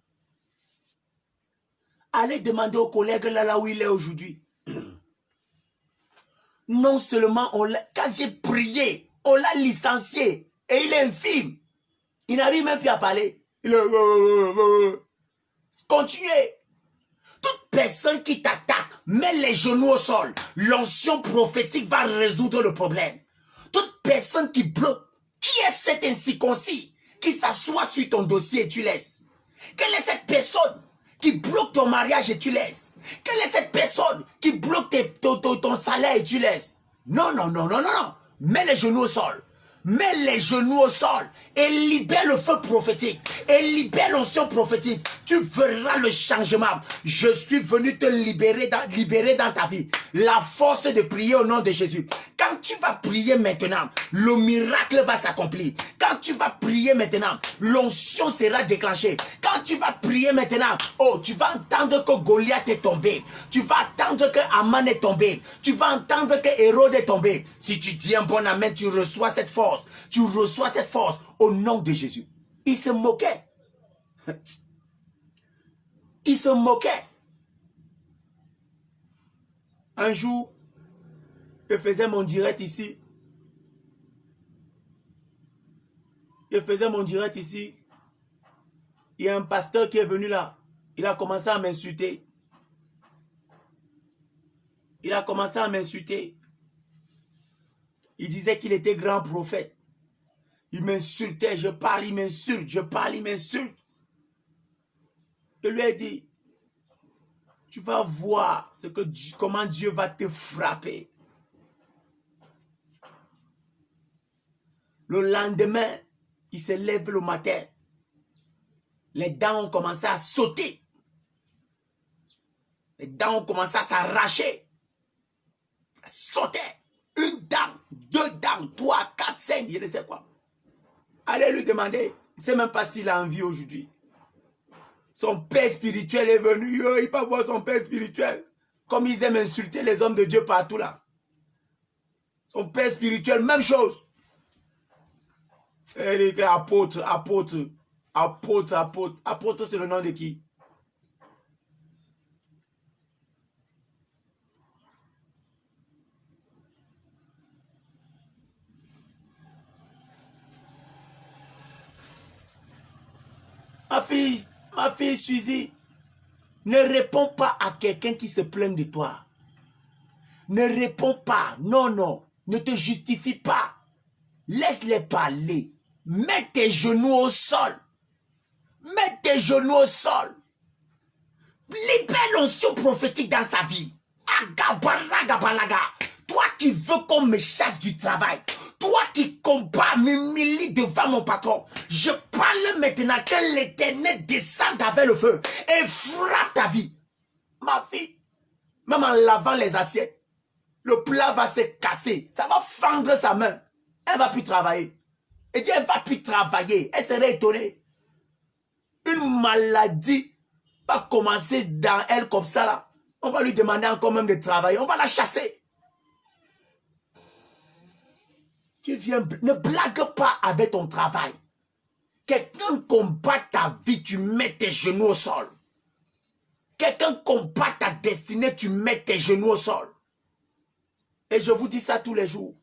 Allez demander au collègue là où il est aujourd'hui. Non seulement quand j'ai prié, on l'a licencié et il est infime. Il n'arrive même plus à parler. Continuez. Toute personne qui t'attaque, met les genoux au sol. L'onction prophétique va résoudre le problème. Toute personne qui bloque, qui est cet incirconcis qui s'assoit sur ton dossier et tu laisses? Quelle est cette personne qui bloque ton mariage et tu laisses? Quelle est cette personne qui bloque ton salaire et tu laisses? Non, non, non, non, non, non. Mets les genoux au sol. Mets les genoux au sol et libère le feu prophétique et libère l'onction prophétique. Tu verras le changement. Je suis venu te libérer dans ta vie. La force de prier au nom de Jésus. Quand tu vas prier maintenant, le miracle va s'accomplir. Quand tu vas prier maintenant, l'onction sera déclenchée. Quand tu vas prier maintenant, oh, tu vas entendre que Goliath est tombé. Tu vas entendre que Aman est tombé. Tu vas entendre que Hérode est tombé. Si tu dis un bon amen, tu reçois cette force. Tu reçois cette force au nom de Jésus. Il se moquait. Il se moquait. Un jour, je faisais mon direct ici. Je faisais mon direct ici. Il y a un pasteur qui est venu là. Il a commencé à m'insulter. Il a commencé à m'insulter. Il disait qu'il était grand prophète. Il m'insultait, je parle, il m'insulte, je parle, il m'insulte. Je lui ai dit, tu vas voir comment Dieu va te frapper. Le lendemain, il se lève le matin. Les dents ont commencé à sauter. Les dents ont commencé à s'arracher. À sauter. Une dent, 2 dents, 3, 4, 5, je ne sais quoi. Allez lui demander. Il ne sait même pas s'il a envie aujourd'hui. Son père spirituel est venu. Il peut voir son père spirituel. Comme ils aiment insulter les hommes de Dieu partout là. Son père spirituel, même chose. Il est apôtre, apôtre, apôtre, apôtre. Apôtre, c'est le nom de qui? Ma fille Suzy, ne réponds pas à quelqu'un qui se plaint de toi. Ne réponds pas. Non, non. Ne te justifie pas. Laisse-les parler. Mets tes genoux au sol. Mets tes genoux au sol. Libère l'onction prophétique dans sa vie. Agabaragabalaga. Toi qui veux qu'on me chasse du travail. Toi qui combats, m'humilie devant mon patron. Je parle maintenant que l'Éternel descende avec le feu et frappe ta vie. Ma fille, même en lavant les assiettes, le plat va se casser. Ça va fendre sa main. Elle ne va plus travailler. Et Dieu, elle ne va plus travailler. Elle serait étonnée. Une maladie va commencer dans elle comme ça là. On va lui demander encore même de travailler. On va la chasser. Tu viens, ne blague pas avec ton travail. Quelqu'un combat ta vie, tu mets tes genoux au sol. Quelqu'un combat ta destinée, tu mets tes genoux au sol. Et je vous dis ça tous les jours.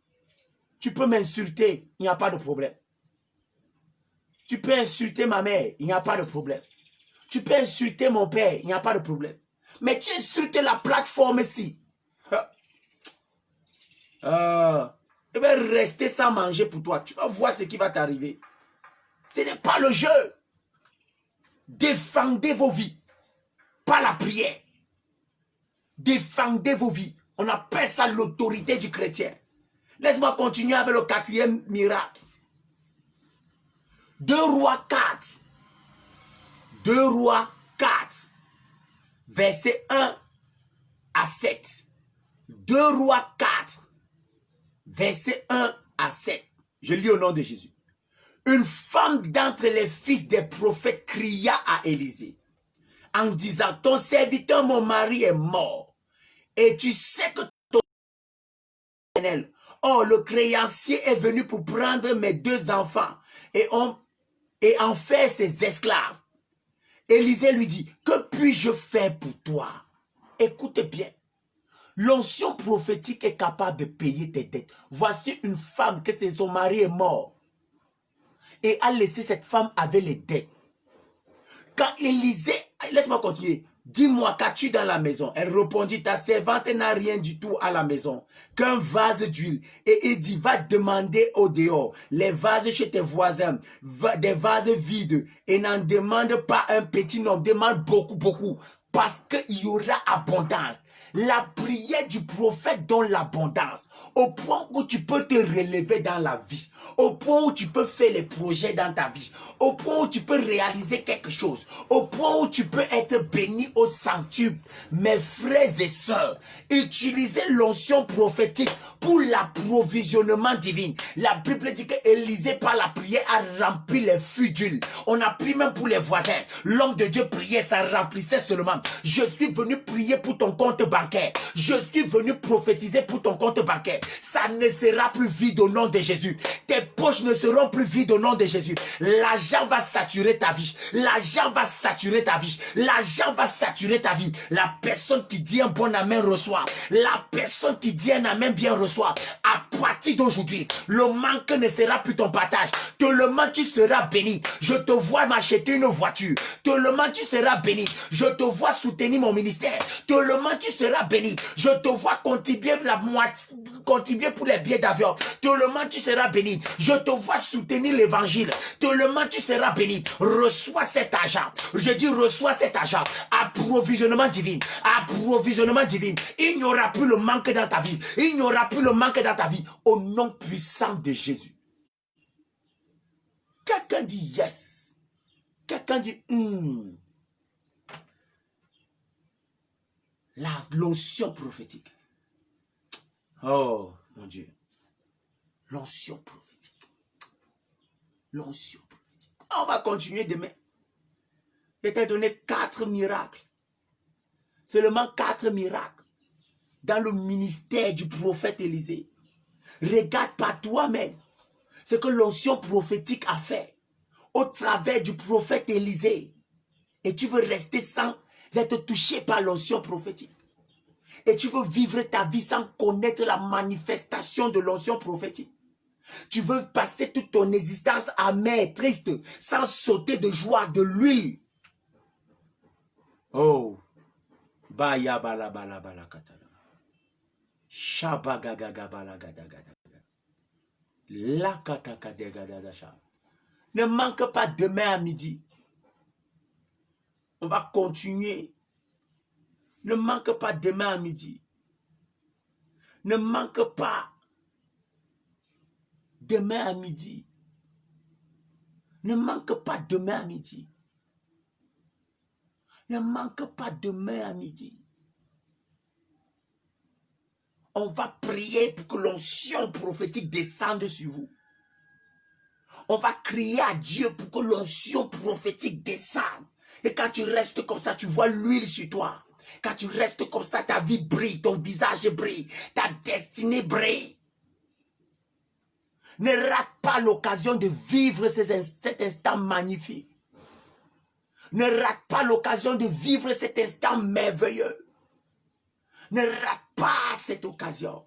Tu peux m'insulter, il n'y a pas de problème. Tu peux insulter ma mère, il n'y a pas de problème. Tu peux insulter mon père, il n'y a pas de problème. Mais tu insultes la plateforme ici. Il va rester sans manger pour toi. Tu vas voir ce qui va t'arriver. Ce n'est pas le jeu. Défendez vos vies. Pas la prière. Défendez vos vies. On appelle ça l'autorité du chrétien. Laisse-moi continuer avec le 4e miracle. 2 Rois 4. 2 Rois 4. Verset 1 à 7. 2 Rois 4. Verset 1 à 7. Je lis au nom de Jésus. Une femme d'entre les fils des prophètes cria à Élisée en disant, ton serviteur, mon mari, est mort. Et tu sais que ton éternel, oh, le créancier est venu pour prendre mes 2 enfants et en faire ses esclaves. Élisée lui dit, que puis-je faire pour toi? Écoute bien. L'onction prophétique est capable de payer tes dettes. Voici une femme que son mari est mort. Et a laissé cette femme avec les dettes. Quand Élisée, laisse-moi continuer. Dis-moi, qu'as-tu dans la maison? Elle répondit, ta servante n'a rien du tout à la maison, qu'un vase d'huile. Et il dit, va demander au dehors les vases chez tes voisins, des vases vides. Et n'en demande pas un petit nombre, demande beaucoup, beaucoup. Parce qu'il y aura abondance. La prière du prophète donne l'abondance. Au point où tu peux te relever dans la vie. Au point où tu peux faire les projets dans ta vie. Au point où tu peux réaliser quelque chose. Au point où tu peux être béni au centuple. Mes frères et sœurs, utilisez l'onction prophétique pour l'approvisionnement divin. La Bible dit que Élisée par la prière a rempli les fûts d'huile. On a pris même pour les voisins. L'homme de Dieu priait, ça remplissait seulement. Je suis venu prier pour ton compte bancaire. Je suis venu prophétiser pour ton compte bancaire. Ça ne sera plus vide au nom de Jésus. Tes poches ne seront plus vides au nom de Jésus. L'argent va saturer ta vie. L'argent va saturer ta vie. L'argent va saturer ta vie. La personne qui dit un bon amen reçoit. La personne qui dit un amen bien reçoit. À partir d'aujourd'hui, le manque ne sera plus ton partage. Tellement tu seras béni. Je te vois m'acheter une voiture. Tellement tu seras béni. Je te vois soutenir mon ministère. Tellement tu seras béni. Je te vois contribuer la moitié, contribuer pour les billets d'avion. Tellement tu seras béni. Je te vois soutenir l'évangile. Tellement tu seras béni. Reçois cet argent. Je dis reçois cet argent. Approvisionnement divin. Approvisionnement divin. Il n'y aura plus le manque dans ta vie. Il n'y aura plus le manque dans ta vie. Au nom puissant de Jésus. Quelqu'un dit yes. Quelqu'un dit l'onction prophétique. Oh, mon Dieu. L'onction prophétique. L'onction prophétique. On va continuer demain. Je t'ai donné 4 miracles. Seulement 4 miracles dans le ministère du prophète Élisée. Regarde par toi-même ce que l'onction prophétique a fait au travers du prophète Élisée. Et tu veux rester sans être touché par l'onction prophétique. Et tu veux vivre ta vie sans connaître la manifestation de l'onction prophétique. Tu veux passer toute ton existence amère, triste, sans sauter de joie, de l'huile. Oh, baya bala bala bala katala. Shabagagaga bala gada gada. La kataka de gada da sha. Ne manque pas demain à midi. On va continuer. Ne manque pas demain à midi. Ne manque pas demain à midi. Ne manque pas demain à midi. Ne manque pas demain à midi. On va prier pour que l'onction prophétique descende sur vous. On va crier à Dieu pour que l'onction prophétique descende. Et quand tu restes comme ça, tu vois l'huile sur toi. Quand tu restes comme ça, ta vie brille, ton visage brille, ta destinée brille. Ne rate pas l'occasion de vivre cet instant magnifique. Ne rate pas l'occasion de vivre cet instant merveilleux. Ne rate pas cette occasion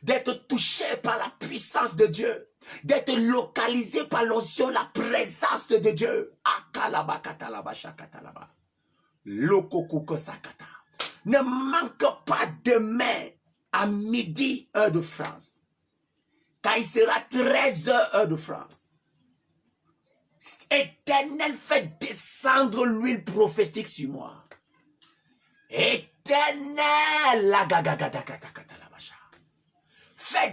d'être touché par la puissance de Dieu, d'être localisé par l'onction, la présence de Dieu. Ne manque pas demain à midi, heure de France. Quand il sera 13h, heure de France. Éternel, fait descendre l'huile prophétique sur moi. Éternel, fais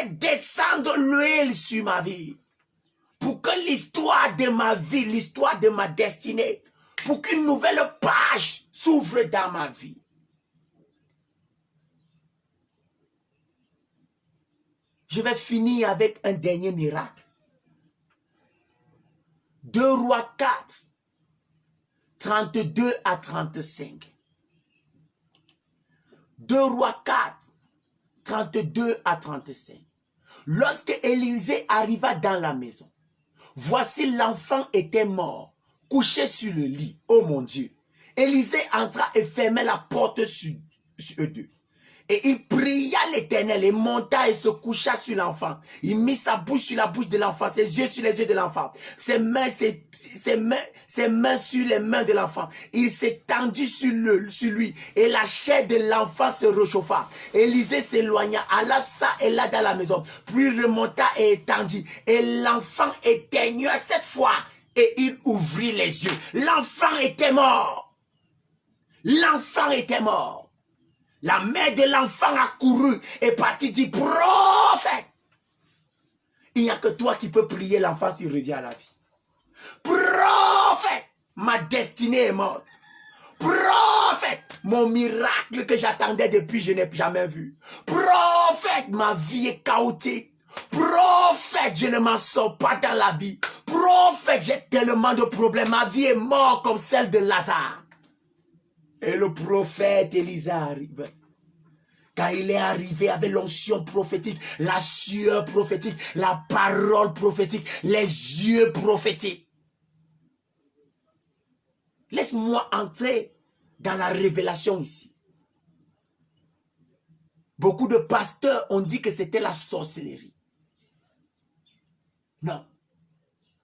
descendre l'huile sur ma vie, pour que l'histoire de ma vie, l'histoire de ma destinée, pour qu'une nouvelle page s'ouvre dans ma vie. Je vais finir avec un dernier miracle. 2 Rois 4, 32 à 35. 2 Rois 4, 32 à 35. Lorsque Élisée arriva dans la maison, voici l'enfant était mort, couché sur le lit. Oh mon Dieu. Élisée entra et ferma la porte sur eux deux. Et il pria l'Éternel et monta et se coucha sur l'enfant. Il mit sa bouche sur la bouche de l'enfant, ses yeux sur les yeux de l'enfant, ses mains sur les mains de l'enfant. Il s'étendit sur lui et la chair de l'enfant se réchauffa. Élisée s'éloigna, alla ça et là dans la maison, puis remonta et étendit. Et l'enfant éteignua cette fois et il ouvrit les yeux. L'enfant était mort. L'enfant était mort. La mère de l'enfant a couru et partie dit, prophète. Il n'y a que toi qui peux prier l'enfant s'il revient à la vie. Prophète, ma destinée est morte. Prophète, mon miracle que j'attendais depuis, je n'ai jamais vu. Prophète, ma vie est chaotique. Prophète, je ne m'en sors pas dans la vie. Prophète, j'ai tellement de problèmes. Ma vie est morte comme celle de Lazare. Et le prophète Élisée arrive. Quand il est arrivé avec l'onction prophétique, la sueur prophétique, la parole prophétique, les yeux prophétiques. Laisse-moi entrer dans la révélation ici. Beaucoup de pasteurs ont dit que c'était la sorcellerie. Non.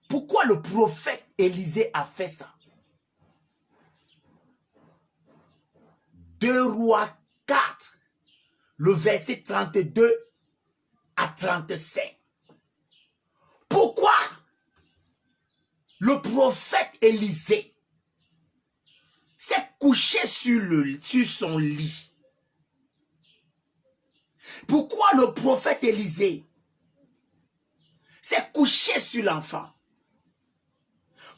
Pourquoi le prophète Élisée a fait ça? 2 Rois 4, le verset 32 à 35. Pourquoi le prophète Élisée s'est couché sur son lit? Pourquoi le prophète Élisée s'est couché sur l'enfant.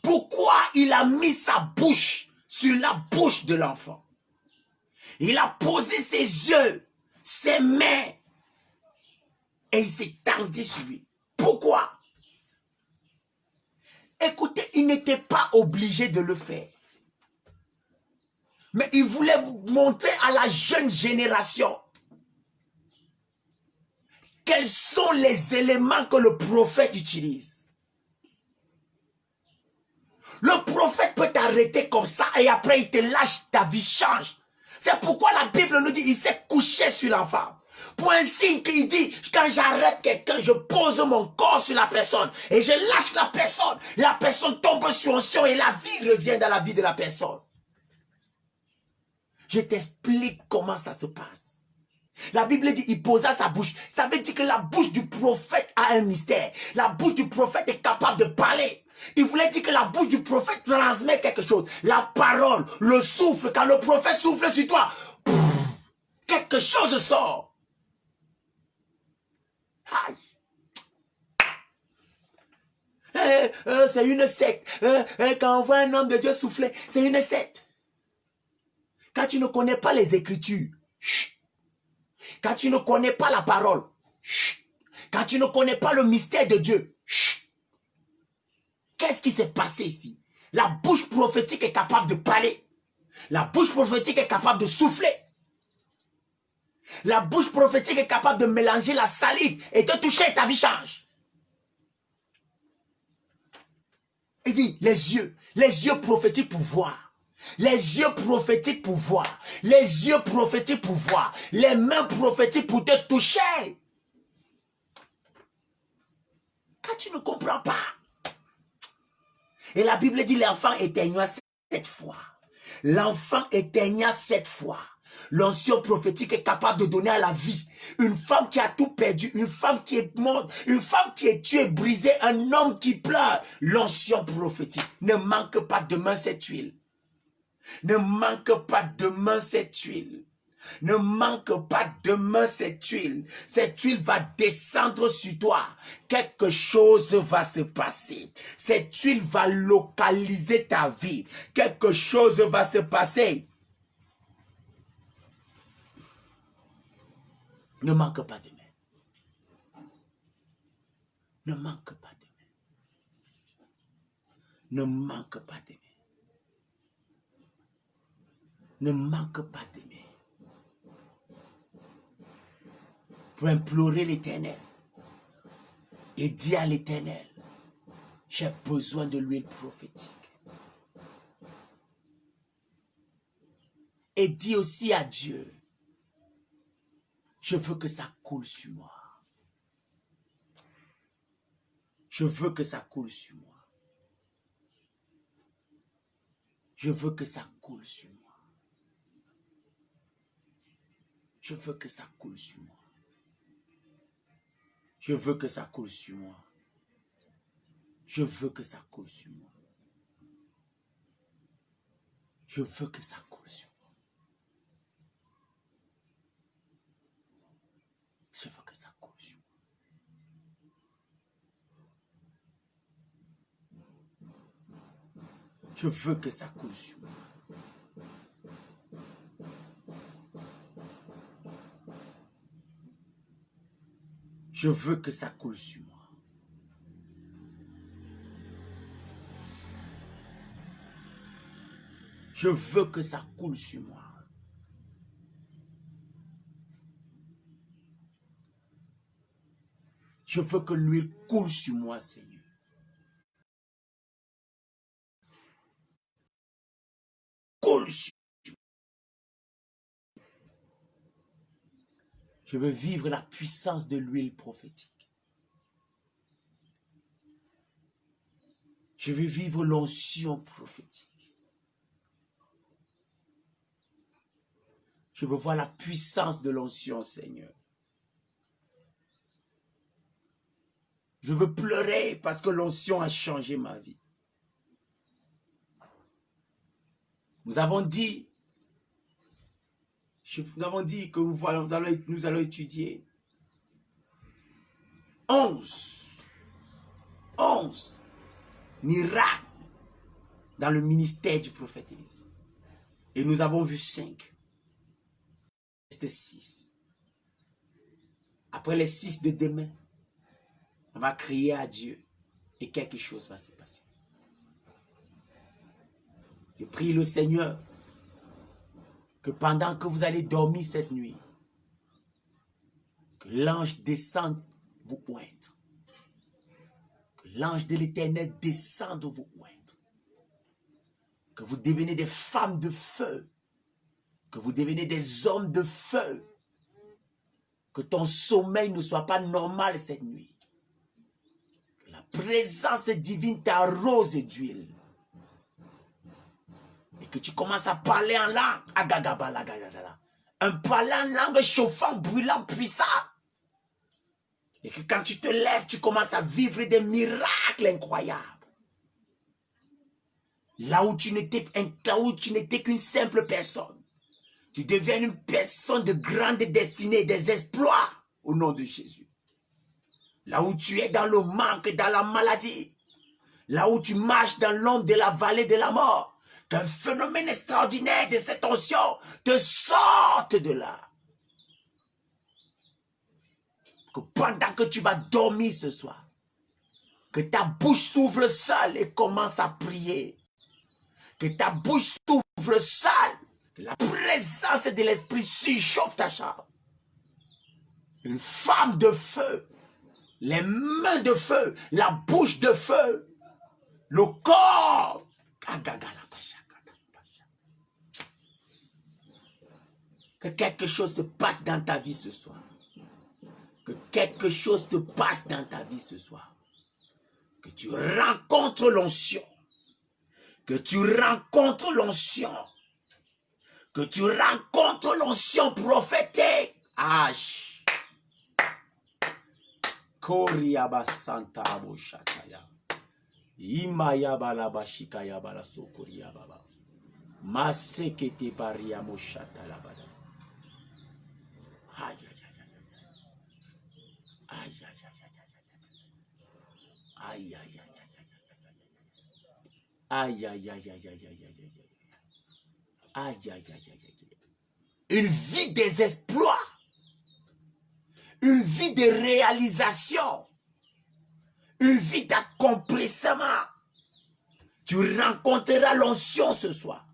Pourquoi il a mis sa bouche sur la bouche de l'enfant? Il a posé ses yeux, ses mains, et il s'est tendu sur lui. Pourquoi? Écoutez, il n'était pas obligé de le faire. Mais il voulait montrer à la jeune génération quels sont les éléments que le prophète utilise. Le prophète peut t'arrêter comme ça et après il te lâche, ta vie change. C'est pourquoi la Bible nous dit il s'est couché sur l'enfant. Pour un signe qu'il dit, quand j'arrête quelqu'un, je pose mon corps sur la personne et je lâche la personne tombe sur onction et la vie revient dans la vie de la personne. Je t'explique comment ça se passe. La Bible dit, il posa sa bouche. Ça veut dire que la bouche du prophète a un mystère. La bouche du prophète est capable de parler. Il voulait dire que la bouche du prophète transmet quelque chose. La parole, le souffle, quand le prophète souffle sur toi, quelque chose sort. Aïe. C'est une secte. Quand on voit un homme de Dieu souffler, c'est une secte. Quand tu ne connais pas les Écritures, chut. Quand tu ne connais pas la parole, chut. Quand tu ne connais pas le mystère de Dieu, chut. Qu'est-ce qui s'est passé ici? La bouche prophétique est capable de parler. La bouche prophétique est capable de souffler. La bouche prophétique est capable de mélanger la salive et te toucher et ta vie change. Il dit les yeux prophétiques pour voir. Les yeux prophétiques pour voir. Les yeux prophétiques pour voir. Les mains prophétiques pour te toucher. Quand tu ne comprends pas. Et la Bible dit l'enfant éteigna 7 fois. L'enfant éteigna 7 fois. L'onction prophétique est capable de donner à la vie. Une femme qui a tout perdu, une femme qui est morte, une femme qui est tuée, brisée, un homme qui pleure. L'onction prophétique. Ne manque pas demain cette huile. Ne manque pas demain cette huile. Ne manque pas demain cette huile. Cette huile va descendre sur toi. Quelque chose va se passer. Cette huile va localiser ta vie. Quelque chose va se passer. Ne manque pas demain. Ne manque pas demain. Ne manque pas demain. Ne manque pas d'aimer. Pour implorer l'Éternel et dire à l'Éternel, j'ai besoin de l'huile prophétique. Et dis aussi à Dieu, je veux que ça coule sur moi. Je veux que ça coule sur moi. Je veux que ça coule sur moi. Je veux que ça coule sur moi. Je veux que ça coule sur moi. Je veux que ça coule sur moi. Je veux que ça coule sur moi. Je veux que ça coule sur moi. Je veux que ça coule sur moi. Je veux que ça coule sur moi. Je veux que ça coule sur moi. Je veux que l'huile coule sur moi, Seigneur. Coule sur moi. Je veux vivre la puissance de l'huile prophétique. Je veux vivre l'onction prophétique. Je veux voir la puissance de l'onction, Seigneur. Je veux pleurer parce que l'onction a changé ma vie. Nous avons dit que nous allons étudier 11 11 miracles dans le ministère du prophète Élisée. Et nous avons vu 5. C'était 6. Après les 6 de demain, on va crier à Dieu et quelque chose va se passer. Je prie le Seigneur que pendant que vous allez dormir cette nuit, que l'ange descende vous oindre. Que l'ange de l'Éternel descende vous oindre. Que vous devenez des femmes de feu. Que vous devenez des hommes de feu. Que ton sommeil ne soit pas normal cette nuit. Que la présence divine t'arrose d'huile. Et que tu commences à parler en langue. Un parler en langue chauffant, brûlant, puissant. Et que quand tu te lèves, tu commences à vivre des miracles incroyables. Là où tu n'étais qu'une simple personne, tu deviens une personne de grande destinée, des exploits au nom de Jésus. Là où tu es dans le manque, dans la maladie, là où tu marches dans l'ombre de la vallée de la mort, qu'un phénomène extraordinaire de cette onction te sorte de là. Que pendant que tu vas dormir ce soir, que ta bouche s'ouvre seule et commence à prier. Que ta bouche s'ouvre seule, que la présence de l'Esprit surchauffe ta chambre. Une femme de feu, les mains de feu, la bouche de feu, le corps. Que quelque chose se passe dans ta vie ce soir. Que quelque chose te passe dans ta vie ce soir. Que tu rencontres l'onction. Que tu rencontres l'onction. Que tu rencontres l'onction prophétique. Ash. Koriaba Santa Aboshataya. Imaya Balabashikaya Balasokoria Baba. Masekete Paria Moshata Labada. Aïe aïe aïe aïe aïe aïe aïe aïe aïe aïe aïe aïe aïe aïe aïe aïe aïe aïe. Une vie des exploits, une vie de réalisation, une vie d'accomplissement. Tu rencontreras l'onction ce soir.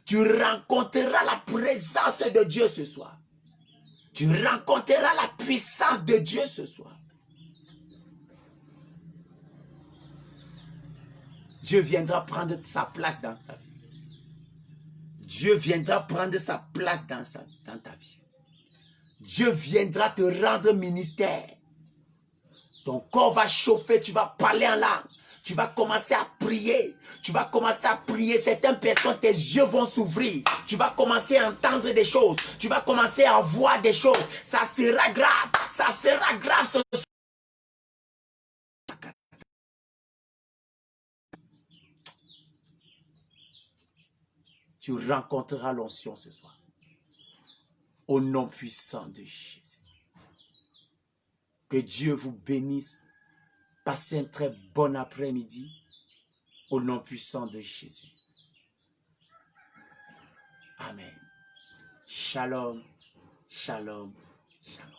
Tu rencontreras la présence de Dieu ce soir. Tu rencontreras la puissance de Dieu ce soir. Dieu viendra prendre sa place dans ta vie. Dieu viendra prendre sa place dans ta vie. Dieu viendra te rendre ministère. Ton corps va chauffer, tu vas parler en langue. Tu vas commencer à prier. Tu vas commencer à prier. Certaines personnes, tes yeux vont s'ouvrir. Tu vas commencer à entendre des choses. Tu vas commencer à voir des choses. Ça sera grave. Ça sera grave ce soir. Tu rencontreras l'onction ce soir. Au nom puissant de Jésus. Que Dieu vous bénisse. Passez un très bon après-midi. Au nom puissant de Jésus. Amen. Shalom, shalom, shalom.